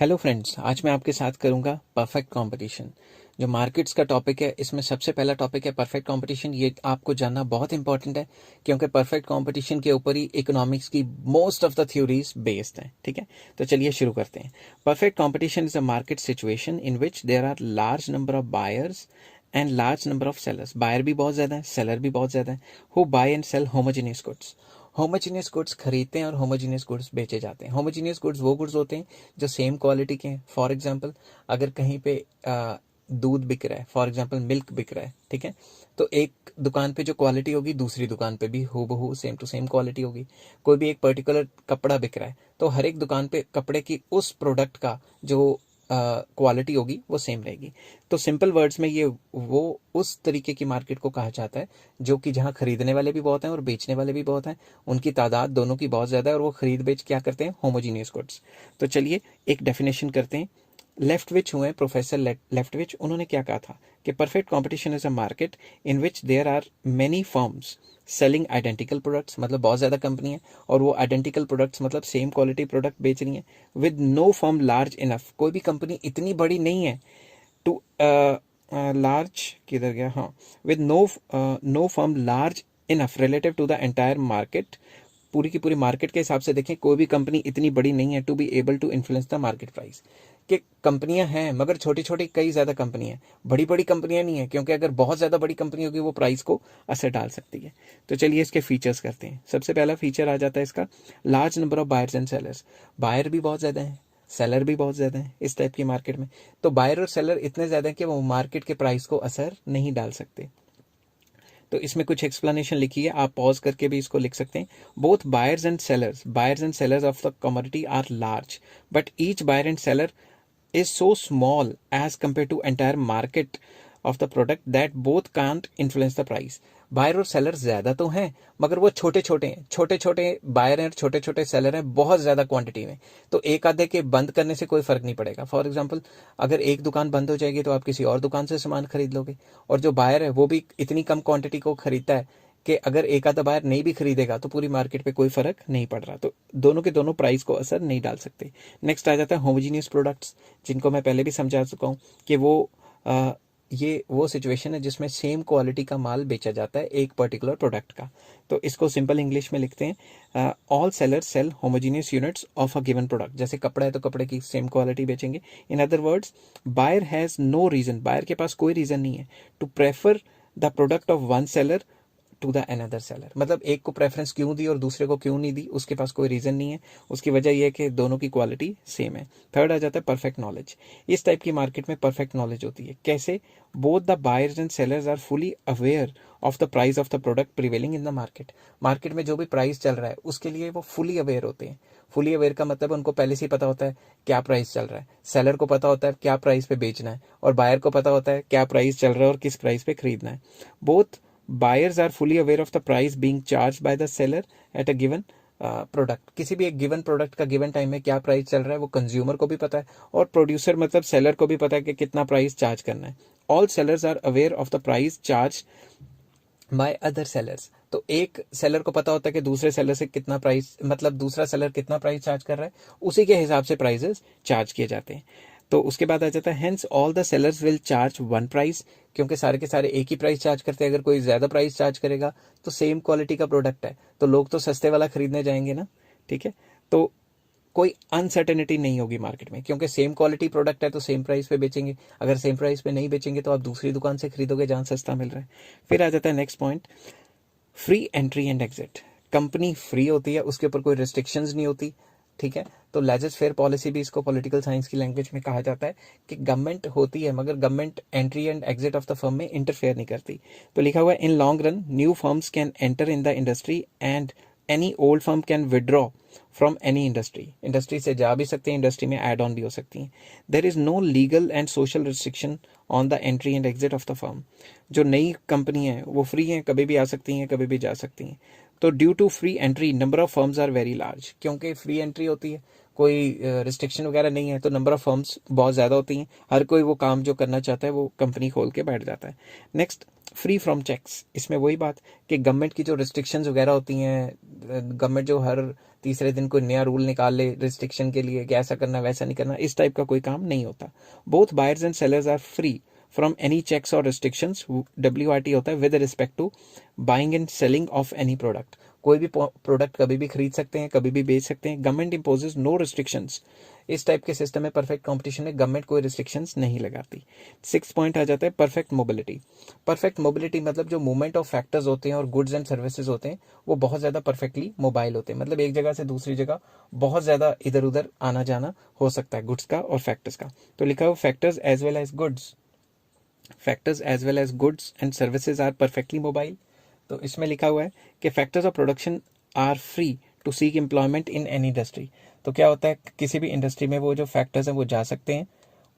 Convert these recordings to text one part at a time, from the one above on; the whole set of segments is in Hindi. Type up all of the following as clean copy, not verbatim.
हेलो फ्रेंड्स, आज मैं आपके साथ करूंगा परफेक्ट कंपटीशन। जो मार्केट्स का टॉपिक है, इसमें सबसे पहला टॉपिक है परफेक्ट कंपटीशन। ये आपको जानना बहुत इंपॉर्टेंट है क्योंकि परफेक्ट कंपटीशन के ऊपर ही इकोनॉमिक्स की most of the theories based हैं। ठीक है, तो चलिए शुरू करते हैं। Perfect competition is a market situation in which there are large number of buyers and large number of sellers. Buyer भी बहुत ज़्यादा है, सेलर भी बहुत ज़्यादा है, who buy and sell homogeneous goods. Homogeneous goods खरीदते हैं और होमोजीनियस गुड्स बेचे जाते हैं। होमोजीनियस गुड्स वो गुड्स होते हैं जो सेम क्वालिटी के हैं। फॉर एग्जांपल, अगर कहीं पे दूध बिक रहा है, फॉर एग्जांपल मिल्क बिक रहा है, ठीक है, तो एक दुकान पे जो क्वालिटी होगी दूसरी दुकान पे भी हूबहू सेम टू सेम क्वालिटी होगी। कोई भी एक पर्टिकुलर कपड़ा बिक रहा है तो हर एक दुकान पे कपड़े की उस प्रोडक्ट का जो क्वालिटी होगी वो सेम रहेगी। तो सिंपल वर्ड्स में ये वो उस तरीके की मार्केट को कहा जाता है जो कि जहाँ खरीदने वाले भी बहुत हैं और बेचने वाले भी बहुत हैं, उनकी तादाद दोनों की बहुत ज़्यादा है और वो खरीद बेच क्या करते हैं, होमोजीनियस गुड्स। तो चलिए एक डेफिनेशन करते हैं। लेफ्टविच हुए प्रोफेसर लेफ्टविच, उन्होंने क्या कहा था कि perfect competition is a market in which there are many firms selling identical products, मतलब बहुत ज़्यादा कंपनी है और वो आइडेंटिकल प्रोडक्ट्स मतलब सेम क्वालिटी प्रोडक्ट बेच रही हैं, with no firm large enough. कोई भी कंपनी इतनी बड़ी नहीं है टू लार्ज, किधर गया, हाँ, with no firm large enough relative to the entire market. पूरी की पूरी मार्केट के हिसाब से देखें, कोई भी कंपनी इतनी बड़ी नहीं है to be able to influence the market price. कि कंपनियां हैं मगर छोटी छोटी कई ज़्यादा कंपनियां, बड़ी बड़ी कंपनियां नहीं है, क्योंकि अगर बहुत ज़्यादा बड़ी कंपनी होगी वो प्राइस को असर डाल सकती है। तो चलिए इसके फीचर्स करते हैं। सबसे पहला फीचर आ जाता है इसका, large number of buyers and sellers. Buyer भी बहुत ज़्यादा है, सेलर भी बहुत ज़्यादा है इस टाइप की मार्केट में। तो बायर और सेलर इतने ज़्यादा हैं कि वो मार्केट के प्राइस को असर नहीं डाल सकते। तो इसमें कुछ एक्सप्लेनेशन लिखी है, आप पॉज करके भी इसको लिख सकते हैं। Both buyers and sellers of the commodity are large, but each buyer and seller is so small as compared to entire market of the product that both can't influence the price. Buyer और सेलर ज्यादा तो हैं मगर वो छोटे छोटे हैं, छोटे छोटे बायर हैं और छोटे छोटे सेलर हैं बहुत ज्यादा क्वांटिटी में। तो एक आधे के बंद करने से कोई फर्क नहीं पड़ेगा। फॉर एग्जांपल, अगर एक दुकान बंद हो जाएगी तो आप किसी और दुकान से सामान खरीद लोगे, और जो बायर है वो भी इतनी कम क्वांटिटी को खरीदता है कि अगर एक आधा बायर नहीं भी खरीदेगा तो पूरी मार्केट पे कोई फर्क नहीं पड़ रहा। तो दोनों के दोनों प्राइस को असर नहीं डाल सकते। नेक्स्ट आ जाता है होमोजीनियस प्रोडक्ट्स, जिनको मैं पहले भी समझा चुका हूँ कि ये वो सिचुएशन है जिसमें सेम क्वालिटी का माल बेचा जाता है एक पर्टिकुलर प्रोडक्ट का। तो इसको सिंपल इंग्लिश में लिखते हैं, all sellers sell homogeneous units of a given product. जैसे कपड़ा है तो कपड़े की सेम क्वालिटी बेचेंगे। In other words, buyer has no reason, buyer के पास कोई रीज़न नहीं है to prefer the product of one seller to the another seller. मतलब एक को प्रेफरेंस क्यों दी और दूसरे को क्यों नहीं दी, उसके पास कोई रीजन नहीं है। उसकी वजह यह है कि दोनों की क्वालिटी सेम है। थर्ड आ जाता है परफेक्ट नॉलेज। इस टाइप की मार्केट में परफेक्ट नॉलेज होती है। कैसे? Both the buyers and sellers are fully aware of the price of the product prevailing in the market. Market में जो भी प्राइस चल रहा है उसके लिए वो फुली अवेयर होते हैं। फुली अवेयर का मतलब उनको पहले से ही पता होता है क्या प्राइस चल रहा है। सेलर को पता होता है क्या प्राइस पे बेचना है और बायर को पता होता है क्या प्राइस चल रहा है और किस प्राइस पे खरीदना है। Both buyers are fully aware of the price being charged by the seller at a given product. किसी भी एक गिवन प्रोडक्ट का गिवन टाइम में क्या प्राइस चल रहा है वो कंज्यूमर को भी पता है और प्रोड्यूसर मतलब सेलर को भी पता है कि कितना प्राइस चार्ज करना है। All sellers are aware of the price charge by other sellers. तो एक सेलर को पता होता है कि दूसरे सेलर से कितना प्राइस, मतलब दूसरा सेलर कितना प्राइस चार्ज कर रहा है, उसी के हिसाब से प्राइसेस चार्ज किए जाते हैं। तो उसके बाद आ जाता है hence all the sellers will charge one price, क्योंकि सारे के सारे एक ही प्राइस चार्ज करते हैं। अगर कोई ज्यादा प्राइस चार्ज करेगा तो सेम क्वालिटी का प्रोडक्ट है तो लोग तो सस्ते वाला खरीदने जाएंगे ना। ठीक है, तो कोई अनसर्टेनिटी नहीं होगी मार्केट में, क्योंकि सेम क्वालिटी प्रोडक्ट है तो सेम प्राइस पे बेचेंगे। अगर सेम प्राइस पे नहीं बेचेंगे तो आप दूसरी दुकान से खरीदोगे जहां सस्ता मिल रहा है। फिर आ जाता है next point, free entry and exit. Company free होती है, उसके ऊपर कोई रिस्ट्रिक्शंस नहीं होती। ठीक है, तो लेजिस फेयर पॉलिसी भी इसको पॉलिटिकल साइंस की लैंग्वेज में कहा जाता है कि गवर्नमेंट होती है मगर government entry and exit of the firm में इंटरफेयर नहीं करती। तो लिखा हुआ है in long run new firms can enter in the industry and any old firm can withdraw from any industry. Industry से जा भी सकते हैं, इंडस्ट्री में एड ऑन भी हो सकती हैं। There is no legal and social restriction on the entry and exit of the firm. जो नई कंपनी है वो फ्री हैं, कभी भी आ सकती हैं, कभी भी जा सकती हैं। तो due to free entry number of firms are very large. क्योंकि फ्री एंट्री होती है, कोई रिस्ट्रिक्शन वगैरह नहीं है, तो नंबर ऑफ फर्म्स बहुत ज़्यादा होती हैं, हर कोई वो काम जो करना चाहता है वो कंपनी खोल के बैठ जाता है। Next, free from checks. इसमें वही बात कि गवर्नमेंट की जो रिस्ट्रिक्शंस वगैरह होती हैं, गवर्नमेंट जो हर तीसरे दिन कोई नया रूल निकाल ले रिस्ट्रिक्शन के लिए कि ऐसा करना वैसा नहीं करना, इस टाइप का कोई काम नहीं होता। Both buyers and sellers are free from any checks और रिस्ट्रिक्शंस। WIT होता है with respect to buying and selling of any product. कोई भी प्रोडक्ट कभी भी खरीद सकते हैं, कभी भी बेच सकते हैं। Government imposes no restrictions. इस टाइप के सिस्टम में परफेक्ट कंपटीशन में गवर्नमेंट कोई रिस्ट्रिक्शंस नहीं लगाती। 6 पॉइंट आ जाता है परफेक्ट मोबिलिटी। परफेक्ट मोबिलिटी मतलब जो मूवमेंट ऑफ फैक्टर्स होते हैं और गुड्स एंड सर्विसेज होते हैं वो बहुत ज़्यादा परफेक्टली मोबाइल होते हैं। मतलब एक जगह से दूसरी जगह बहुत ज़्यादा इधर उधर आना जाना हो सकता है गुड्स का और फैक्टर्स का। तो लिखा हुआ factors as well as goods, factors as well as goods and services are perfectly mobile. तो इसमें लिखा हुआ है कि factors of production are free to seek employment in any industry. तो क्या होता है, किसी भी इंडस्ट्री में वो जो फैक्टर्स हैं वो जा सकते हैं,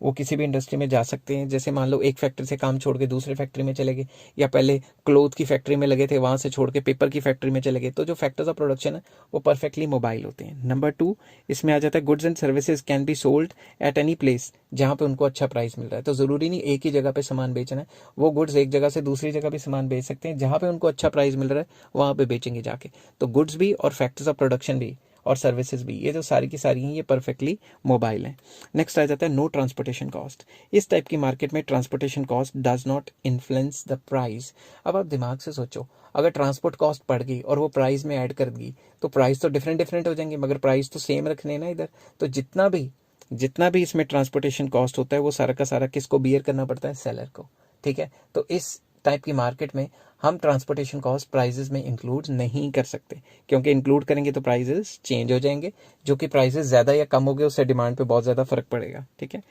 वो किसी भी इंडस्ट्री में जा सकते हैं। जैसे मान लो एक फैक्ट्री से काम छोड़ के दूसरे फैक्ट्री में चले गए, या पहले क्लोथ की फैक्ट्री में लगे थे वहाँ से छोड़ के पेपर की फैक्ट्री में चले गए, तो जो फैक्टर्स ऑफ प्रोडक्शन है वो परफेक्टली मोबाइल होते हैं। नंबर 2 इसमें आ जाता है goods and services can be sold at any place, जहाँ पे उनको अच्छा प्राइस मिल रहा है। तो ज़रूरी नहीं एक ही जगह पे सामान बेचना है, वो गुड्स एक जगह से दूसरी जगह भी सामान बेच सकते हैं, जहाँ पे उनको अच्छा प्राइस मिल रहा है वहाँ पे बेचेंगे जाके। तो गुड्स भी और फैक्टर्स ऑफ प्रोडक्शन भी और सर्विसेज भी, ये जो सारी की सारी हैं ये परफेक्टली मोबाइल हैं। नेक्स्ट आ जाता है नो ट्रांसपोर्टेशन कॉस्ट। इस टाइप की मार्केट में transportation cost does not influence the price. अब आप दिमाग से सोचो, अगर ट्रांसपोर्ट कॉस्ट बढ़ गई और वो प्राइस में ऐड कर दी तो प्राइस तो डिफरेंट हो जाएंगे, मगर प्राइस तो सेम रखने हैं ना इधर। तो जितना भी इसमें ट्रांसपोर्टेशन कॉस्ट होता है वो सारा का सारा किसको बियर करना पड़ता है, सेलर को। ठीक है, तो इस टाइप की मार्केट में हम ट्रांसपोर्टेशन कॉस्ट प्राइजेस में इंक्लूड नहीं कर सकते, क्योंकि इंक्लूड करेंगे तो प्राइजेस चेंज हो जाएंगे, जो कि प्राइजेस ज़्यादा या कम हो गए उससे डिमांड पे बहुत ज़्यादा फर्क पड़ेगा। ठीक है,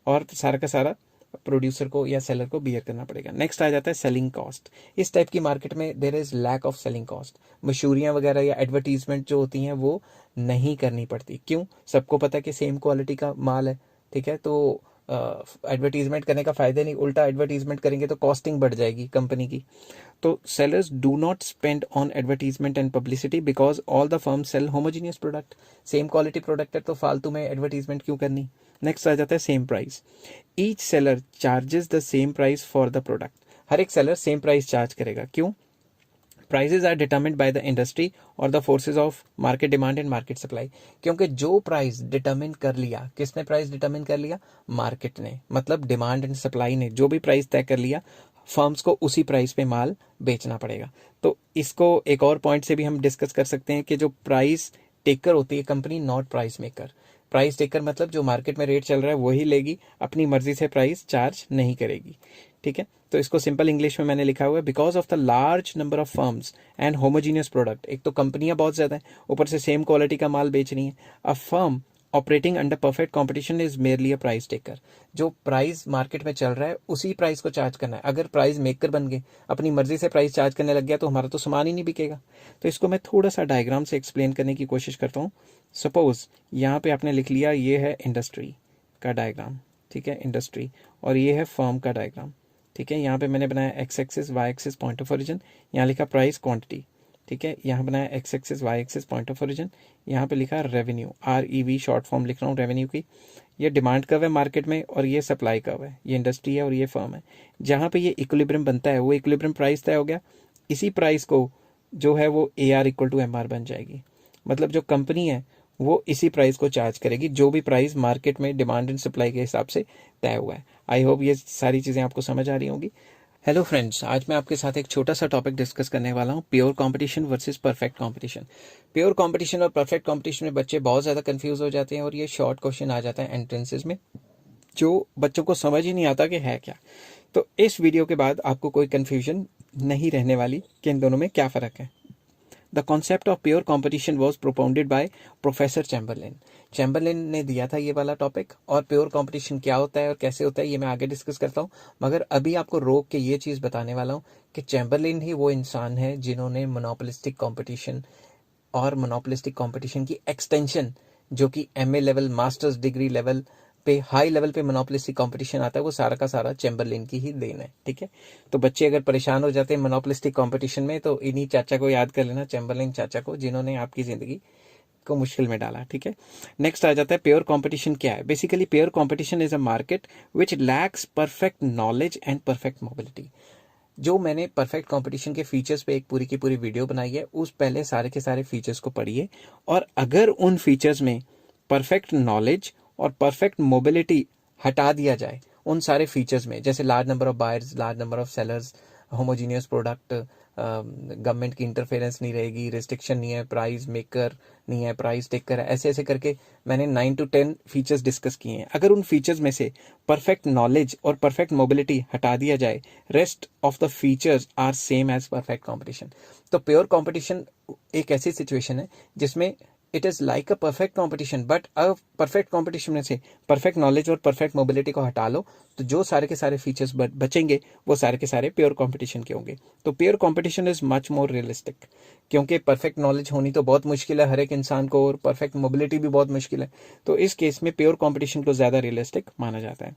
और सारा का सारा प्रोड्यूसर को या सेलर को बियर करना पड़ेगा। नेक्स्ट आ जाता है सेलिंग कॉस्ट। इस टाइप की मार्केट में there is lack of selling cost. मशहूरियाँ वगैरह या एडवर्टीजमेंट जो होती हैं वो नहीं करनी पड़ती। क्यों? सबको पता है कि सेम क्वालिटी का माल है। ठीक है, तो एडवर्टीजमेंट करने का फायदा नहीं, उल्टा एडवर्टीजमेंट करेंगे तो कॉस्टिंग बढ़ जाएगी कंपनी की। तो sellers do not spend on advertisement and publicity because all the firm sell homogeneous product. Same quality product है तो फालतू में एडवर्टीजमेंट क्यों करनी। नेक्स्ट आ जाता है same price. Each seller charges the same price for the product. हर एक सेलर सेम प्राइस चार्ज करेगा। क्यों? Prices are determined by the industry और the forces of market demand and market supply. क्योंकि जो प्राइस डिटर्मिन कर लिया, किसने प्राइस डिटर्मिन कर लिया? मार्केट ने, मतलब डिमांड एंड सप्लाई ने जो भी प्राइस तय कर लिया, फर्म्स को उसी प्राइस पे माल बेचना पड़ेगा। तो इसको एक और पॉइंट से भी हम डिस्कस कर सकते हैं कि जो प्राइस टेकर होती है company, not price maker. Price taker मतलब जो मार्केट में रेट चल रहा है वही लेगी, अपनी मर्जी से प्राइस चार्ज नहीं करेगी। ठीक है, तो इसको सिंपल इंग्लिश में मैंने लिखा हुआ है, because of the large number of firms and homogeneous product. एक तो कंपनियां बहुत ज्यादा है, ऊपर से सेम क्वालिटी का माल बेच रही है। A firm operating under perfect competition is merely a price taker. जो प्राइस मार्केट में चल रहा है उसी प्राइस को चार्ज करना है। अगर प्राइस मेकर बन गए, अपनी मर्जी से प्राइस चार्ज करने लग गया, तो हमारा तो सामान ही नहीं बिकेगा। तो इसको मैं थोड़ा सा डायग्राम से एक्सप्लेन करने की कोशिश करता हूँ। सपोज यहाँ पे आपने लिख लिया ये है इंडस्ट्री का डायग्राम। ठीक है, इंडस्ट्री, और ये है फर्म का डायग्राम। ठीक है, यहाँ पे मैंने बनाया X axis Y axis point of origin, यहाँ लिखा प्राइस क्वांटिटी। ठीक है, यहाँ बनाया X axis Y axis point of origin, यहाँ पे लिखा रेवेन्यू, REV शॉर्ट फॉर्म लिख रहा हूँ रेवेन्यू की। ये डिमांड कर्व है मार्केट में और ये सप्लाई कर्व है, ये इंडस्ट्री है और ये फर्म है। जहाँ पे ये इक्विलिब्रियम बनता है वो इक्विलिब्रियम प्राइस तय हो गया। इसी प्राइस को जो है वो AR इक्वल टू MR बन जाएगी। मतलब जो कंपनी है वो इसी प्राइस को चार्ज करेगी, जो भी प्राइस मार्केट में डिमांड एंड सप्लाई के हिसाब से तय हुआ है। आई होप ये सारी चीज़ें आपको समझ आ रही होंगी। हेलो फ्रेंड्स, आज मैं आपके साथ एक छोटा सा टॉपिक डिस्कस करने वाला हूँ, pure competition versus perfect competition. Pure competition और परफेक्ट कंपटीशन में बच्चे बहुत ज़्यादा कंफ्यूज हो जाते हैं और ये शॉर्ट क्वेश्चन आ जाता है एंट्रेंसेस में, जो बच्चों को समझ ही नहीं आता कि है क्या। तो इस वीडियो के बाद आपको कोई कन्फ्यूजन नहीं रहने वाली कि इन दोनों में क्या फ़र्क है। The concept of pure competition was propounded by professor Chamberlain. Chamberlain ने दिया था ये वाला टॉपिक, और प्योर कंपटीशन क्या होता है और कैसे होता है ये मैं आगे डिस्कस करता हूँ। मगर अभी आपको रोक के ये चीज़ बताने वाला हूँ कि चैम्बरलिन ही वो इंसान है जिन्होंने मोनोपोलिस्टिक कंपटीशन और मोनोपोलिस्टिक कंपटीशन की एक्सटेंशन, जो कि MA level, masters degree level पे, हाई लेवल पे मोनोपोलिस्टिक कंपटीशन आता है, वो सारा का सारा चैम्बरलिन की ही देन है। ठीक है, तो बच्चे अगर परेशान हो जाते हैं मोनोपोलिस्टिक कंपटीशन में तो इन्हीं चाचा को याद कर लेना, चैम्बरलिन चाचा को, जिन्होंने आपकी ज़िंदगी को मुश्किल में डाला, ठीक है। नेक्स्ट आ जाता है प्योर कंपटीशन क्या है। Basically pure competition is a market which lakhs perfect knowledge and perfect mobility. जो मैंने परफेक्ट कंपटीशन के फीचर्स पे एक पूरी की पूरी वीडियो बनाई है, उस पहले सारे के सारे फीचर्स को पढ़िए, और अगर उन फीचर्स में परफेक्ट नॉलेज और परफेक्ट मोबिलिटी हटा दिया जाए उन सारे फीचर्स में, जैसे large number of buyers, large number of sellers, homogeneous product, government की इंटरफेरेंस नहीं रहेगी, रिस्ट्रिक्शन नहीं है, प्राइस मेकर नहीं है, प्राइस टेकर है, ऐसे ऐसे करके मैंने 9 to 10 फीचर्स डिस्कस किए हैं। अगर उन फीचर्स में से परफेक्ट नॉलेज और परफेक्ट मोबिलिटी हटा दिया जाए, rest of the features are same as perfect competition. तो प्योर कॉम्पिटिशन एक ऐसी सिचुएशन है जिसमें it is like a perfect competition, but अब परफेक्ट कॉम्पिटिशन में से परफेक्ट नॉलेज और परफेक्ट मोबिलिटी को हटा लो तो जो सारे के सारे फीचर्स बचेंगे वो सारे के सारे प्योर कंपटीशन के होंगे। तो pure competition is much more realistic, क्योंकि परफेक्ट नॉलेज होनी तो बहुत मुश्किल है हर एक इंसान को, और परफेक्ट मोबिलिटी भी बहुत मुश्किल है। तो इस केस में प्योर कंपटीशन को ज़्यादा रियलिस्टिक माना जाता है।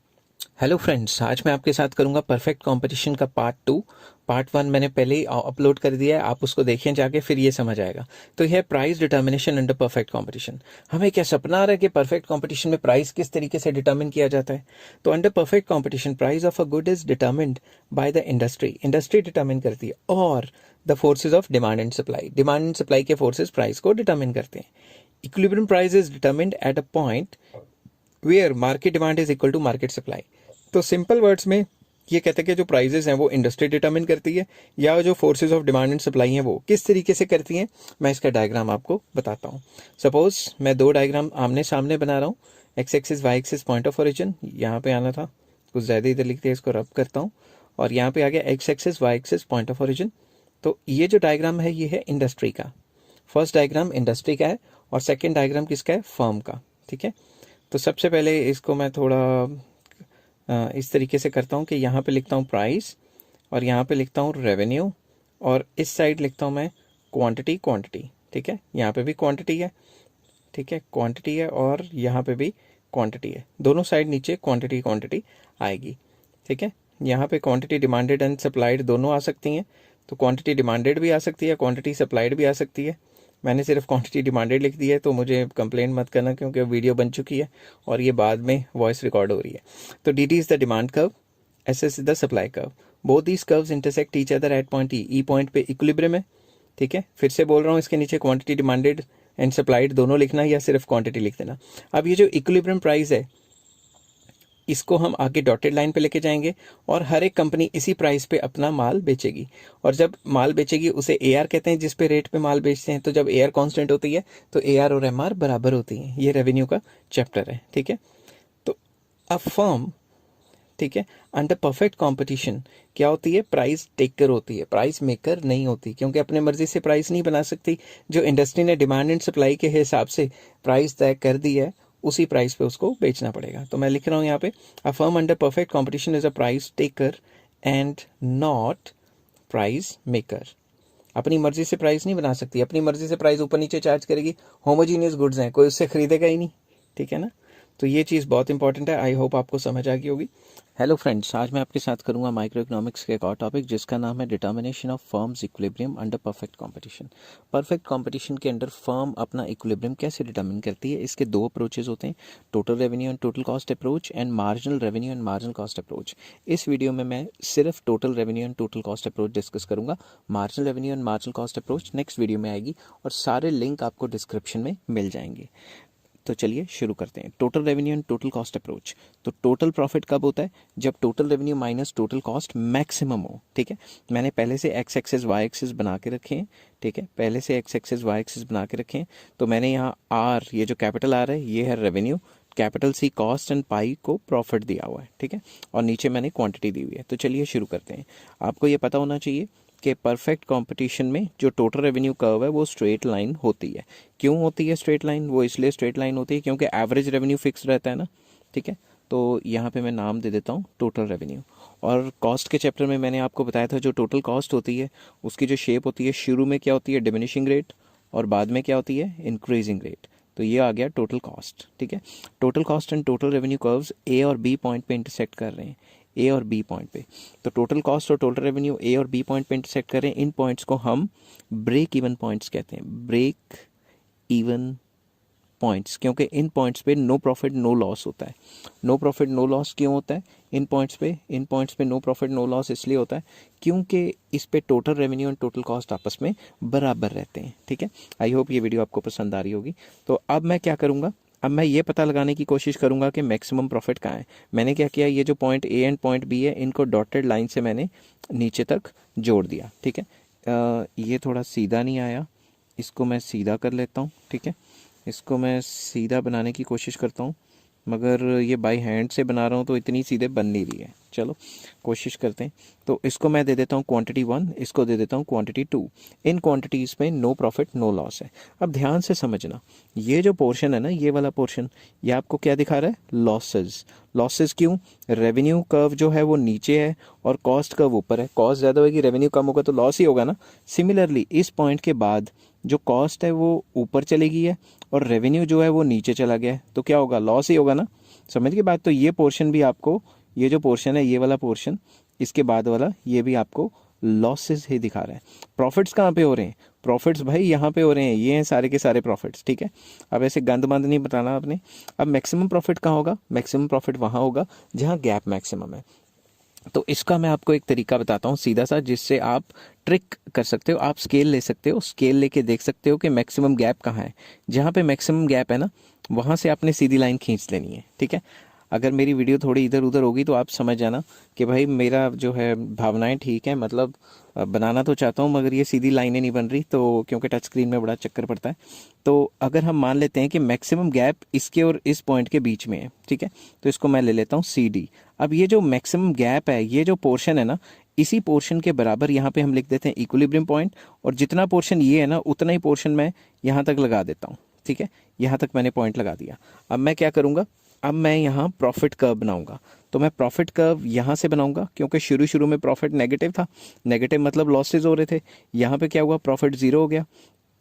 हेलो फ्रेंड्स, आज मैं आपके साथ करूंगा परफेक्ट कंपटीशन का पार्ट 2। पार्ट 1 मैंने पहले ही अपलोड कर दिया है, आप उसको देखिए जाके, फिर ये समझ आएगा। तो यह price determination under perfect competition. हमें क्या सपना आ रहा है कि परफेक्ट कंपटीशन में प्राइस किस तरीके से डिटर्मिन किया जाता है? तो under perfect competition price of a good is determined by the industry. Industry determine करती है, और the forces of demand and supply. Demand and supply के फोर्सेज प्राइस को डिटर्मिन करते हैं। Equilibrium price is determined at a point where market demand is equal to market supply. तो सिंपल वर्ड्स में ये कहते हैं कि जो प्राइजेस हैं वो इंडस्ट्री डिटरमिन करती है, या जो forces of demand and supply हैं वो किस तरीके से करती हैं, मैं इसका डायग्राम आपको बताता हूँ। सपोज मैं दो डायग्राम आमने सामने बना रहा हूँ, X axis Y axis point of origin, यहाँ पे आना था, कुछ ज़्यादा इधर लिख दिया, इसको रब करता हूँ, और यहाँ पे आ गया X axis Y axis point of origin. तो ये जो डायग्राम है ये है इंडस्ट्री का। फर्स्ट डायग्राम इंडस्ट्री का है और सेकेंड डायग्राम किसका है, फर्म का, ठीक है। तो सबसे पहले इसको मैं थोड़ा इस तरीके से करता हूँ कि यहाँ पे लिखता हूँ प्राइस, और यहाँ पे लिखता हूँ रेवेन्यू, और इस साइड लिखता हूँ मैं क्वांटिटी क्वांटिटी, ठीक है। यहाँ पे भी क्वांटिटी है, ठीक है, क्वांटिटी है, और यहाँ पे भी क्वांटिटी है, दोनों साइड नीचे क्वांटिटी क्वांटिटी आएगी, ठीक है। यहाँ पे क्वांटिटी डिमांडेड एंड सप्लाइड दोनों आ सकती हैं, तो क्वांटिटी डिमांडेड भी आ सकती है, क्वांटिटी सप्लाइड भी आ सकती है। मैंने सिर्फ क्वांटिटी डिमांडेड लिख दी है, तो मुझे कंप्लेंट मत करना, क्योंकि वीडियो बन चुकी है और ये बाद में वॉइस रिकॉर्ड हो रही है। तो D T is the demand curve, S S is the supply curve. Both these curves intersect each other at point E. E point पे इक्विलिब्रियम है, ठीक है। फिर से बोल रहा हूँ, इसके नीचे क्वांटिटी डिमांडेड एंड सप्लाइड दोनों लिखना, या सिर्फ क्वांटिटी लिख देना। अब ये जो इक्विलिब्रियम प्राइस है इसको हम आगे डॉटेड लाइन पे लेके जाएंगे, और हर एक कंपनी इसी प्राइस पे अपना माल बेचेगी, और जब माल बेचेगी उसे एआर कहते हैं, जिस पे रेट पे माल बेचते हैं। तो जब एआर कांस्टेंट होती है तो एआर और एमआर बराबर होती हैं। ये रेवेन्यू का चैप्टर है, ठीक है। तो अ फर्म, ठीक है, अंडर परफेक्ट कंपटीशन क्या होती है, प्राइस टेकर होती है, प्राइस मेकर नहीं होती, क्योंकि अपने मर्जी से प्राइस नहीं बना सकती। जो इंडस्ट्री ने डिमांड एंड सप्लाई के हिसाब से प्राइस तय कर दी है, उसी प्राइस पे उसको बेचना पड़ेगा। तो मैं लिख रहा हूँ यहाँ पे, a firm under perfect competition is a price taker and not price maker. अपनी मर्जी से प्राइस नहीं बना सकती, अपनी मर्जी से प्राइस ऊपर नीचे चार्ज करेगी। होमोजीनियस गुड्स हैं, कोई उससे खरीदेगा ही नहीं, ठीक है ना। तो ये चीज़ बहुत इंपॉर्टेंट है, आई होप आपको समझ आ गई होगी। हेलो फ्रेंड्स, आज मैं आपके साथ करूंगा माइक्रो इकोनॉमिक्स के एक और टॉपिक, जिसका नाम है determination of firms equilibrium under perfect competition. Perfect competition के अंडर फर्म अपना इक्विलिब्रियम कैसे डिटर्मिन करती है, इसके दो अप्रोचेज होते हैं, total revenue and total cost approach and marginal revenue and marginal cost approach. इस वीडियो में मैं सिर्फ total revenue and total cost approach discuss करूंगा। Marginal revenue and marginal cost approach next video में आएगी, और सारे लिंक आपको डिस्क्रिप्शन में मिल जाएंगे। तो चलिए शुरू करते हैं। Total revenue and total cost approach. तो टोटल प्रॉफिट कब होता है, जब total revenue minus total cost maximum हो, ठीक है। मैंने पहले से एक्स एक्सिस वाई एक्सिस बना के रखे हैं, ठीक है, पहले से एक्स एक्सिस वाई एक्सिस बना के रखे हैं। तो मैंने यहाँ आर, ये जो कैपिटल आर है ये है revenue, capital C cost and pi को प्रॉफिट दिया हुआ है, ठीक है, और नीचे मैंने क्वांटिटी दी हुई है। तो चलिए शुरू करते हैं। आपको ये पता होना चाहिए कि परफेक्ट कंपटीशन में जो टोटल रेवेन्यू कर्व है वो स्ट्रेट लाइन होती है। क्यों होती है स्ट्रेट लाइन, वो इसलिए स्ट्रेट लाइन होती है क्योंकि एवरेज रेवेन्यू फिक्स रहता है ना, ठीक है। तो यहाँ पे मैं नाम दे देता हूँ टोटल रेवेन्यू। और कॉस्ट के चैप्टर में मैंने आपको बताया था जो टोटल कॉस्ट होती है उसकी जो शेप होती है, शुरू में क्या होती है, डिमिनिशिंग रेट, और बाद में क्या होती है, इंक्रीजिंग रेट। तो ये आ गया टोटल कॉस्ट, ठीक है। Total cost and total revenue curves A और बी पॉइंट पे इंटरसेक्ट कर रहे हैं, ए और बी पॉइंट पे। तो टोटल कॉस्ट और टोटल रेवेन्यू ए और बी पॉइंट पे इंटरसेक्ट कर रहे हैं। इन पॉइंट्स को हम ब्रेक इवन पॉइंट्स कहते हैं, ब्रेक इवन पॉइंट्स, क्योंकि इन पॉइंट्स पे नो प्रॉफिट नो लॉस होता है। नो प्रॉफिट नो लॉस क्यों होता है इन पॉइंट्स पे नो प्रॉफिट नो लॉस इसलिए होता है क्योंकि इस पे total revenue and total cost आपस में बराबर रहते हैं। ठीक है, आई होप ये वीडियो आपको पसंद आ रही होगी। तो अब मैं क्या करूँगा, अब मैं ये पता लगाने की कोशिश करूंगा कि मैक्सिमम प्रॉफिट कहाँ है। मैंने क्या किया, ये जो point A and point B है इनको डॉटेड लाइन से मैंने नीचे तक जोड़ दिया। ठीक है, ये थोड़ा सीधा नहीं आया, इसको मैं सीधा कर लेता हूँ। ठीक है, इसको मैं सीधा बनाने की कोशिश करता हूँ, मगर ये बाई हैंड से बना रहा हूँ तो इतनी सीधे बन नहीं रही है। चलो कोशिश करते हैं। तो इसको मैं दे देता हूँ क्वांटिटी 1, इसको दे देता हूँ क्वांटिटी 2। इन क्वांटिटीज़ में नो प्रॉफिट नो लॉस है। अब ध्यान से समझना, ये जो पोर्शन है ना, ये वाला पोर्शन, ये आपको क्या दिखा रहा है, लॉसेस। लॉसेस क्यों, रेवेन्यू कर्व जो है वो नीचे है और कॉस्ट कर्व ऊपर है। कॉस्ट ज़्यादा होगी, रेवेन्यू कम होगा तो लॉस ही होगा ना। सिमिलरली इस पॉइंट के बाद जो कॉस्ट है वो ऊपर चली गई है और रेवेन्यू जो है वो नीचे चला गया है, तो क्या होगा, लॉस ही होगा ना। समझ के बात। तो ये पोर्शन भी आपको, ये जो पोर्शन है, ये वाला पोर्शन, इसके बाद वाला, ये भी आपको लॉसेस ही दिखा रहा है। प्रॉफिट्स कहाँ पे हो रहे हैं, प्रॉफिट्स भाई यहाँ पे हो रहे हैं, ये हैं सारे के सारे प्रॉफिट्स। ठीक है, अब ऐसे गंद बंद नहीं बताना आपने। अब मैक्सिमम प्रॉफिट कहाँ होगा, मैक्सिमम प्रॉफिट वहाँ होगा जहाँ गैप मैक्सिमम है। तो इसका मैं आपको एक तरीका बताता हूँ सीधा सा, जिससे आप ट्रिक कर सकते हो। आप स्केल ले सकते हो, स्केल लेके देख सकते हो कि मैक्सिमम गैप कहाँ है। जहाँ पे मैक्सिमम गैप है ना, वहाँ से आपने सीधी लाइन खींच लेनी है। ठीक है, अगर मेरी वीडियो थोड़ी इधर उधर होगी तो आप समझ जाना कि भाई मेरा जो है भावनाएं ठीक है, मतलब बनाना तो चाहता हूँ मगर ये सीधी लाइनें नहीं बन रही, तो क्योंकि टच स्क्रीन में बड़ा चक्कर पड़ता है। तो अगर हम मान लेते हैं कि मैक्सिमम गैप इसके और इस पॉइंट के बीच में है, ठीक है, तो इसको मैं ले लेता हूँ CD। अब ये जो मैक्सिमम गैप है, ये जो पोर्शन है ना, इसी पोर्शन के बराबर यहाँ पे हम लिख देते हैं इक्विलिब्रियम पॉइंट, और जितना पोर्शन ये है ना उतना ही पोर्शन मैं यहाँ तक लगा देता हूँ। ठीक है, यहाँ तक मैंने पॉइंट लगा दिया। अब मैं क्या करूँगा, अब मैं यहाँ प्रॉफिट कर्व बनाऊंगा। तो मैं प्रॉफिट कर्व यहाँ से बनाऊंगा, क्योंकि शुरू में प्रॉफिट नेगेटिव था, नेगेटिव मतलब लॉसेज हो रहे थे। यहाँ पे क्या हुआ, प्रॉफिट 0 हो गया।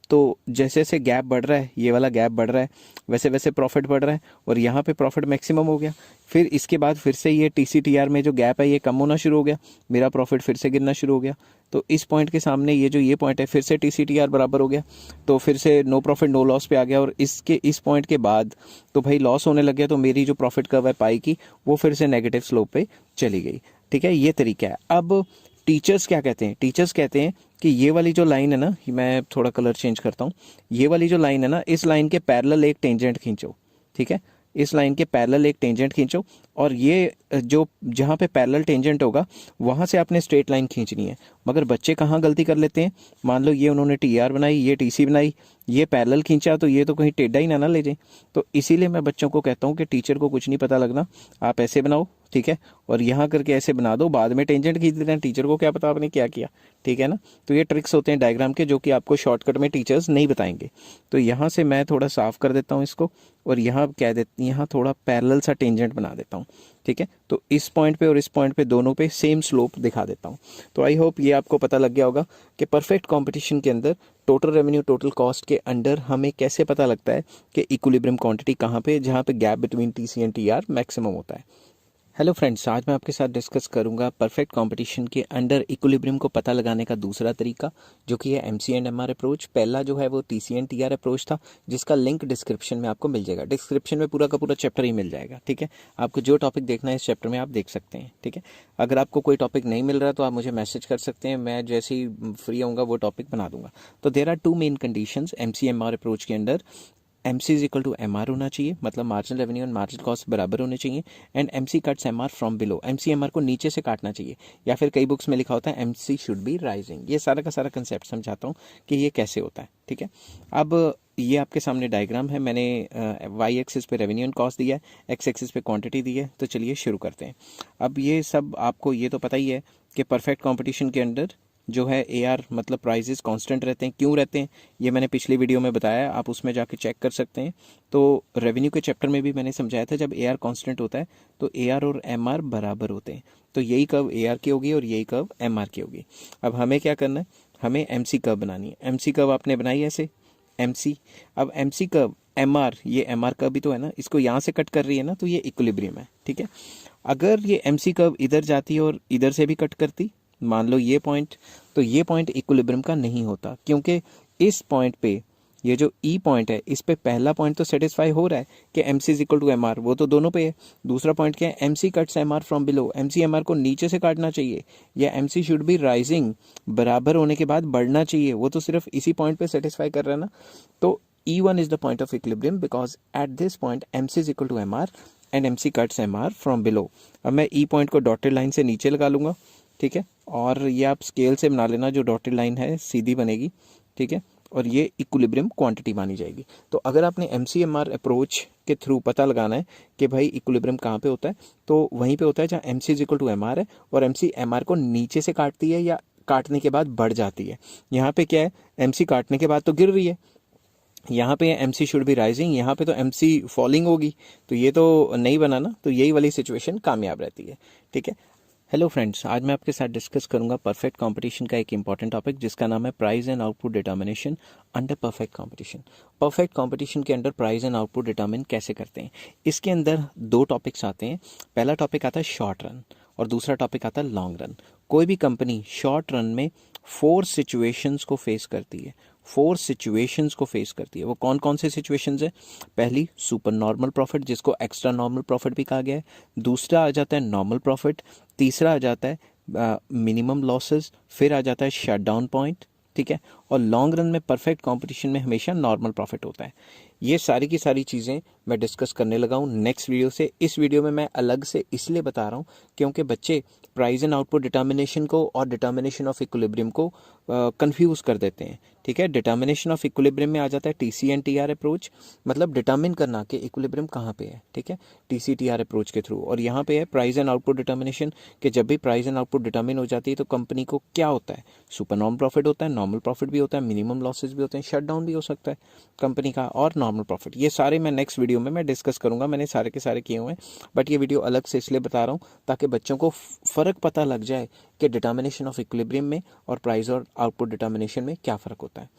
तो जैसे जैसे गैप बढ़ रहा है, ये वाला गैप बढ़ रहा है, वैसे वैसे प्रॉफिट बढ़ रहा है, और यहाँ पे प्रॉफिट मैक्सिमम हो गया। फिर इसके बाद फिर से ये TCTR में जो गैप है ये कम होना शुरू हो गया, मेरा प्रॉफिट फिर से गिरना शुरू हो गया। तो इस पॉइंट के सामने ये जो ये पॉइंट है, फिर से TCTR बराबर हो गया, तो फिर से नो प्रॉफिट नो लॉस पे आ गया। और इसके इस पॉइंट के बाद तो भाई लॉस होने लग गया, तो मेरी जो प्रॉफिट कर्व है पाई की, वो फिर से नेगेटिव स्लोप पे चली गई। ठीक है, ये तरीका है। अब टीचर्स क्या कहते हैं, टीचर्स कहते हैं कि ये वाली जो लाइन है ना, मैं थोड़ा कलर चेंज करता हूँ, ये वाली जो लाइन है ना, इस लाइन के पैरेलल एक टेंजेंट खींचो। ठीक है, इस लाइन के पैरेलल एक टेंजेंट खींचो, और ये जो जहाँ पे पैरेलल टेंजेंट होगा वहाँ से आपने स्ट्रेट लाइन खींचनी है। मगर बच्चे कहाँ गलती कर लेते हैं, मान लो ये उन्होंने TR बनाई, ये TC बनाई, ये पैरेलल खींचा, तो ये तो कहीं टेढ़ा ही ना ले जाए। तो इसीलिए मैं बच्चों को कहता हूँ कि टीचर को कुछ नहीं पता लगना, आप ऐसे बनाओ, ठीक है, और यहाँ करके ऐसे बना दो, बाद में टेंजेंट खींच देना, टीचर को क्या पता आपने क्या किया। ठीक है ना, तो ये ट्रिक्स होते हैं डायग्राम के, जो कि आपको शॉर्टकट में टीचर्स नहीं बताएंगे। तो यहाँ से मैं थोड़ा साफ कर देता हूँ इसको, और यहाँ कह देती, यहाँ थोड़ा पैरेलल सा टेंजेंट बना देता हूँ। ठीक है, तो इस पॉइंट पे और इस पॉइंट पे दोनों पे सेम स्लोप दिखा देता हूँ। तो आई होप ये आपको पता लग गया होगा कि परफेक्ट कंपटीशन के अंदर टोटल रेवेन्यू टोटल कॉस्ट के अंडर हमें कैसे पता लगता है कि इक्विलिब्रियम क्वांटिटी कहाँ पे, जहाँ पे gap between TC and TR maximum होता है। हेलो फ्रेंड्स, आज मैं आपके साथ डिस्कस करूंगा परफेक्ट कंपटीशन के अंडर इक्विलिब्रियम को पता लगाने का दूसरा तरीका, जो कि है MC एंड MR अप्रोच। पहला जो है वो TC एंड TR अप्रोच था, जिसका लिंक डिस्क्रिप्शन में आपको मिल जाएगा। डिस्क्रिप्शन में पूरा का पूरा चैप्टर ही मिल जाएगा। ठीक है, आपको जो टॉपिक देखना है इस चैप्टर में आप देख सकते हैं। ठीक है, अगर आपको कोई टॉपिक नहीं मिल रहा तो आप मुझे मैसेज कर सकते हैं, मैं जैसे ही फ्री होऊंगा वो टॉपिक बना दूंगा। तो there are 2 main conditions MC MR approach के अंदर। MC is equal to MR होना चाहिए, मतलब marginal revenue and marginal cost बराबर होने चाहिए, and MC cuts MR from below, MC MR को नीचे से काटना चाहिए, या फिर कई बुक्स में लिखा होता है MC शुड बी राइजिंग। ये सारा का सारा कंसेप्ट समझाता हूँ कि ये कैसे होता है। ठीक है, अब ये आपके सामने डायग्राम है, मैंने Y एक्सिस पे रेवेन्यू एंड कॉस्ट दिया है, X एक्सिस पे क्वांटिटी दी है। तो चलिए शुरू करते हैं। अब ये सब आपको ये तो पता ही है कि परफेक्ट कॉम्पिटिशन के अंडर जो है AR मतलब प्राइजेस कांस्टेंट रहते हैं। क्यों रहते हैं, ये मैंने पिछली वीडियो में बताया, आप उसमें जाके चेक कर सकते हैं। तो रेवेन्यू के चैप्टर में भी मैंने समझाया था, जब AR कांस्टेंट होता है तो AR और MR बराबर होते हैं। तो यही कर्व AR की होगी और यही कर्व MR की होगी। अब हमें क्या करना है, हमें MC कर्व बनानी है। MC कर्व आपने बनाई ऐसे MC। अब MC कर्व MR, ये MR कर्व भी तो है ना, इसको यहाँ से कट कर रही है ना, तो ये इक्विलिब्रियम है। ठीक है, अगर ये MC कर्व इधर जाती है और इधर से भी कट करती, मान लो ये पॉइंट, तो ये पॉइंट इक्विलिब्रियम का नहीं होता, क्योंकि इस पॉइंट पे ये जो ई पॉइंट है इस पे पहला पॉइंट तो सेटिस्फाई हो रहा है कि M C is equal to M R, वो तो दोनों पे है। दूसरा पॉइंट क्या है, M C cuts M R from below, M C M R को नीचे से काटना चाहिए, या M C should be rising, बराबर होने के बाद बढ़ना चाहिए, वो तो सिर्फ इसी पॉइंट पे सेटिस्फाई कर रहा है ना। तो E1 is the point of equilibrium because at this point MC is equal to MR and MC cuts MR from below। अब मैं E पॉइंट को डॉटेड लाइन से नीचे लगा लूँगा, ठीक है, और ये आप स्केल से बना लेना, जो डॉटेड लाइन है सीधी बनेगी, ठीक है, और ये इक्विलिब्रियम क्वांटिटी मानी जाएगी। तो अगर आपने MCMR अप्रोच के थ्रू पता लगाना है कि भाई इक्विलिब्रियम कहाँ पे होता है, तो वहीं पे होता है जहाँ MC is equal to MR है और MC MR को नीचे से काटती है या काटने के बाद बढ़ जाती है। यहाँ पे क्या है, MC काटने के बाद तो गिर रही है, यहाँ पे M C should be rising, यहाँ पे तो एम सी फॉलिंग होगी, तो ये तो नहीं बना ना, तो यही वाली सिचुएशन कामयाब रहती है, ठीक है। हेलो फ्रेंड्स, आज मैं आपके साथ डिस्कस करूंगा परफेक्ट कंपटीशन का एक इंपॉर्टेंट टॉपिक जिसका नाम है price and output determination under perfect competition. Perfect competition के under price and output determine कैसे करते हैं, इसके अंदर दो टॉपिक्स आते हैं। पहला टॉपिक आता है शॉर्ट रन और दूसरा टॉपिक आता है लॉन्ग रन। कोई भी कंपनी शॉर्ट रन में 4 सिचुएशंस को फेस करती है, 4 सिचुएशंस को फेस करती है। वो कौन कौन से सिचुएशंस है, पहली सुपर नॉर्मल प्रॉफिट जिसको एक्स्ट्रा नॉर्मल प्रॉफिट भी कहा गया है, दूसरा आ जाता है नॉर्मल प्रॉफिट, तीसरा आ जाता है मिनिमम लॉसेस, फिर आ जाता है शट डाउन पॉइंट, ठीक है, और लॉन्ग रन में परफेक्ट कंपटीशन में हमेशा नॉर्मल प्रॉफिट होता है। ये सारी की सारी चीज़ें मैं डिस्कस करने लगा हूँ नेक्स्ट वीडियो से। इस वीडियो में मैं अलग से इसलिए बता रहा हूँ क्योंकि बच्चे प्राइस एंड आउटपुट डिटर्मिनेशन को और डिटर्मिनेशन ऑफ इक्विलिब्रियम को कंफ्यूज कर देते हैं, ठीक है। डिटर्मिनेशन ऑफ इक्विलिब्रियम में आ जाता है टीसी एंड टीआर अप्रोच, मतलब डिटर्मिन करना कि इक्विलिब्रियम कहाँ पे है, ठीक है, टीसी टीआर अप्रोच के थ्रू। और यहाँ पे है प्राइस एंड आउटपुट डिटर्मिनेशन कि जब भी प्राइस एंड आउटपुट डिटर्मिन हो जाती है तो कंपनी को क्या होता है, सुपर नॉर्मल प्रॉफिट होता है, नॉर्मल प्रॉफिट भी होता है, मिनिमम लॉसेज भी होते हैं, शट डाउन भी हो सकता है कंपनी का, और नॉर्मल प्रॉफिट। ये सारे मैं नेक्स्ट वीडियो में मैं डिस्कस करूंगा, मैंने सारे के सारे किए हुए हैं, बट ये वीडियो अलग से इसलिए बता रहा हूँ ताकि बच्चों को फ़र्क पता लग जाए कि डिटर्मिनेशन ऑफ इक्विलिब्रियम में और प्राइस और आउटपुट डिटर्मिनेशन में क्या फ़र्क होता है।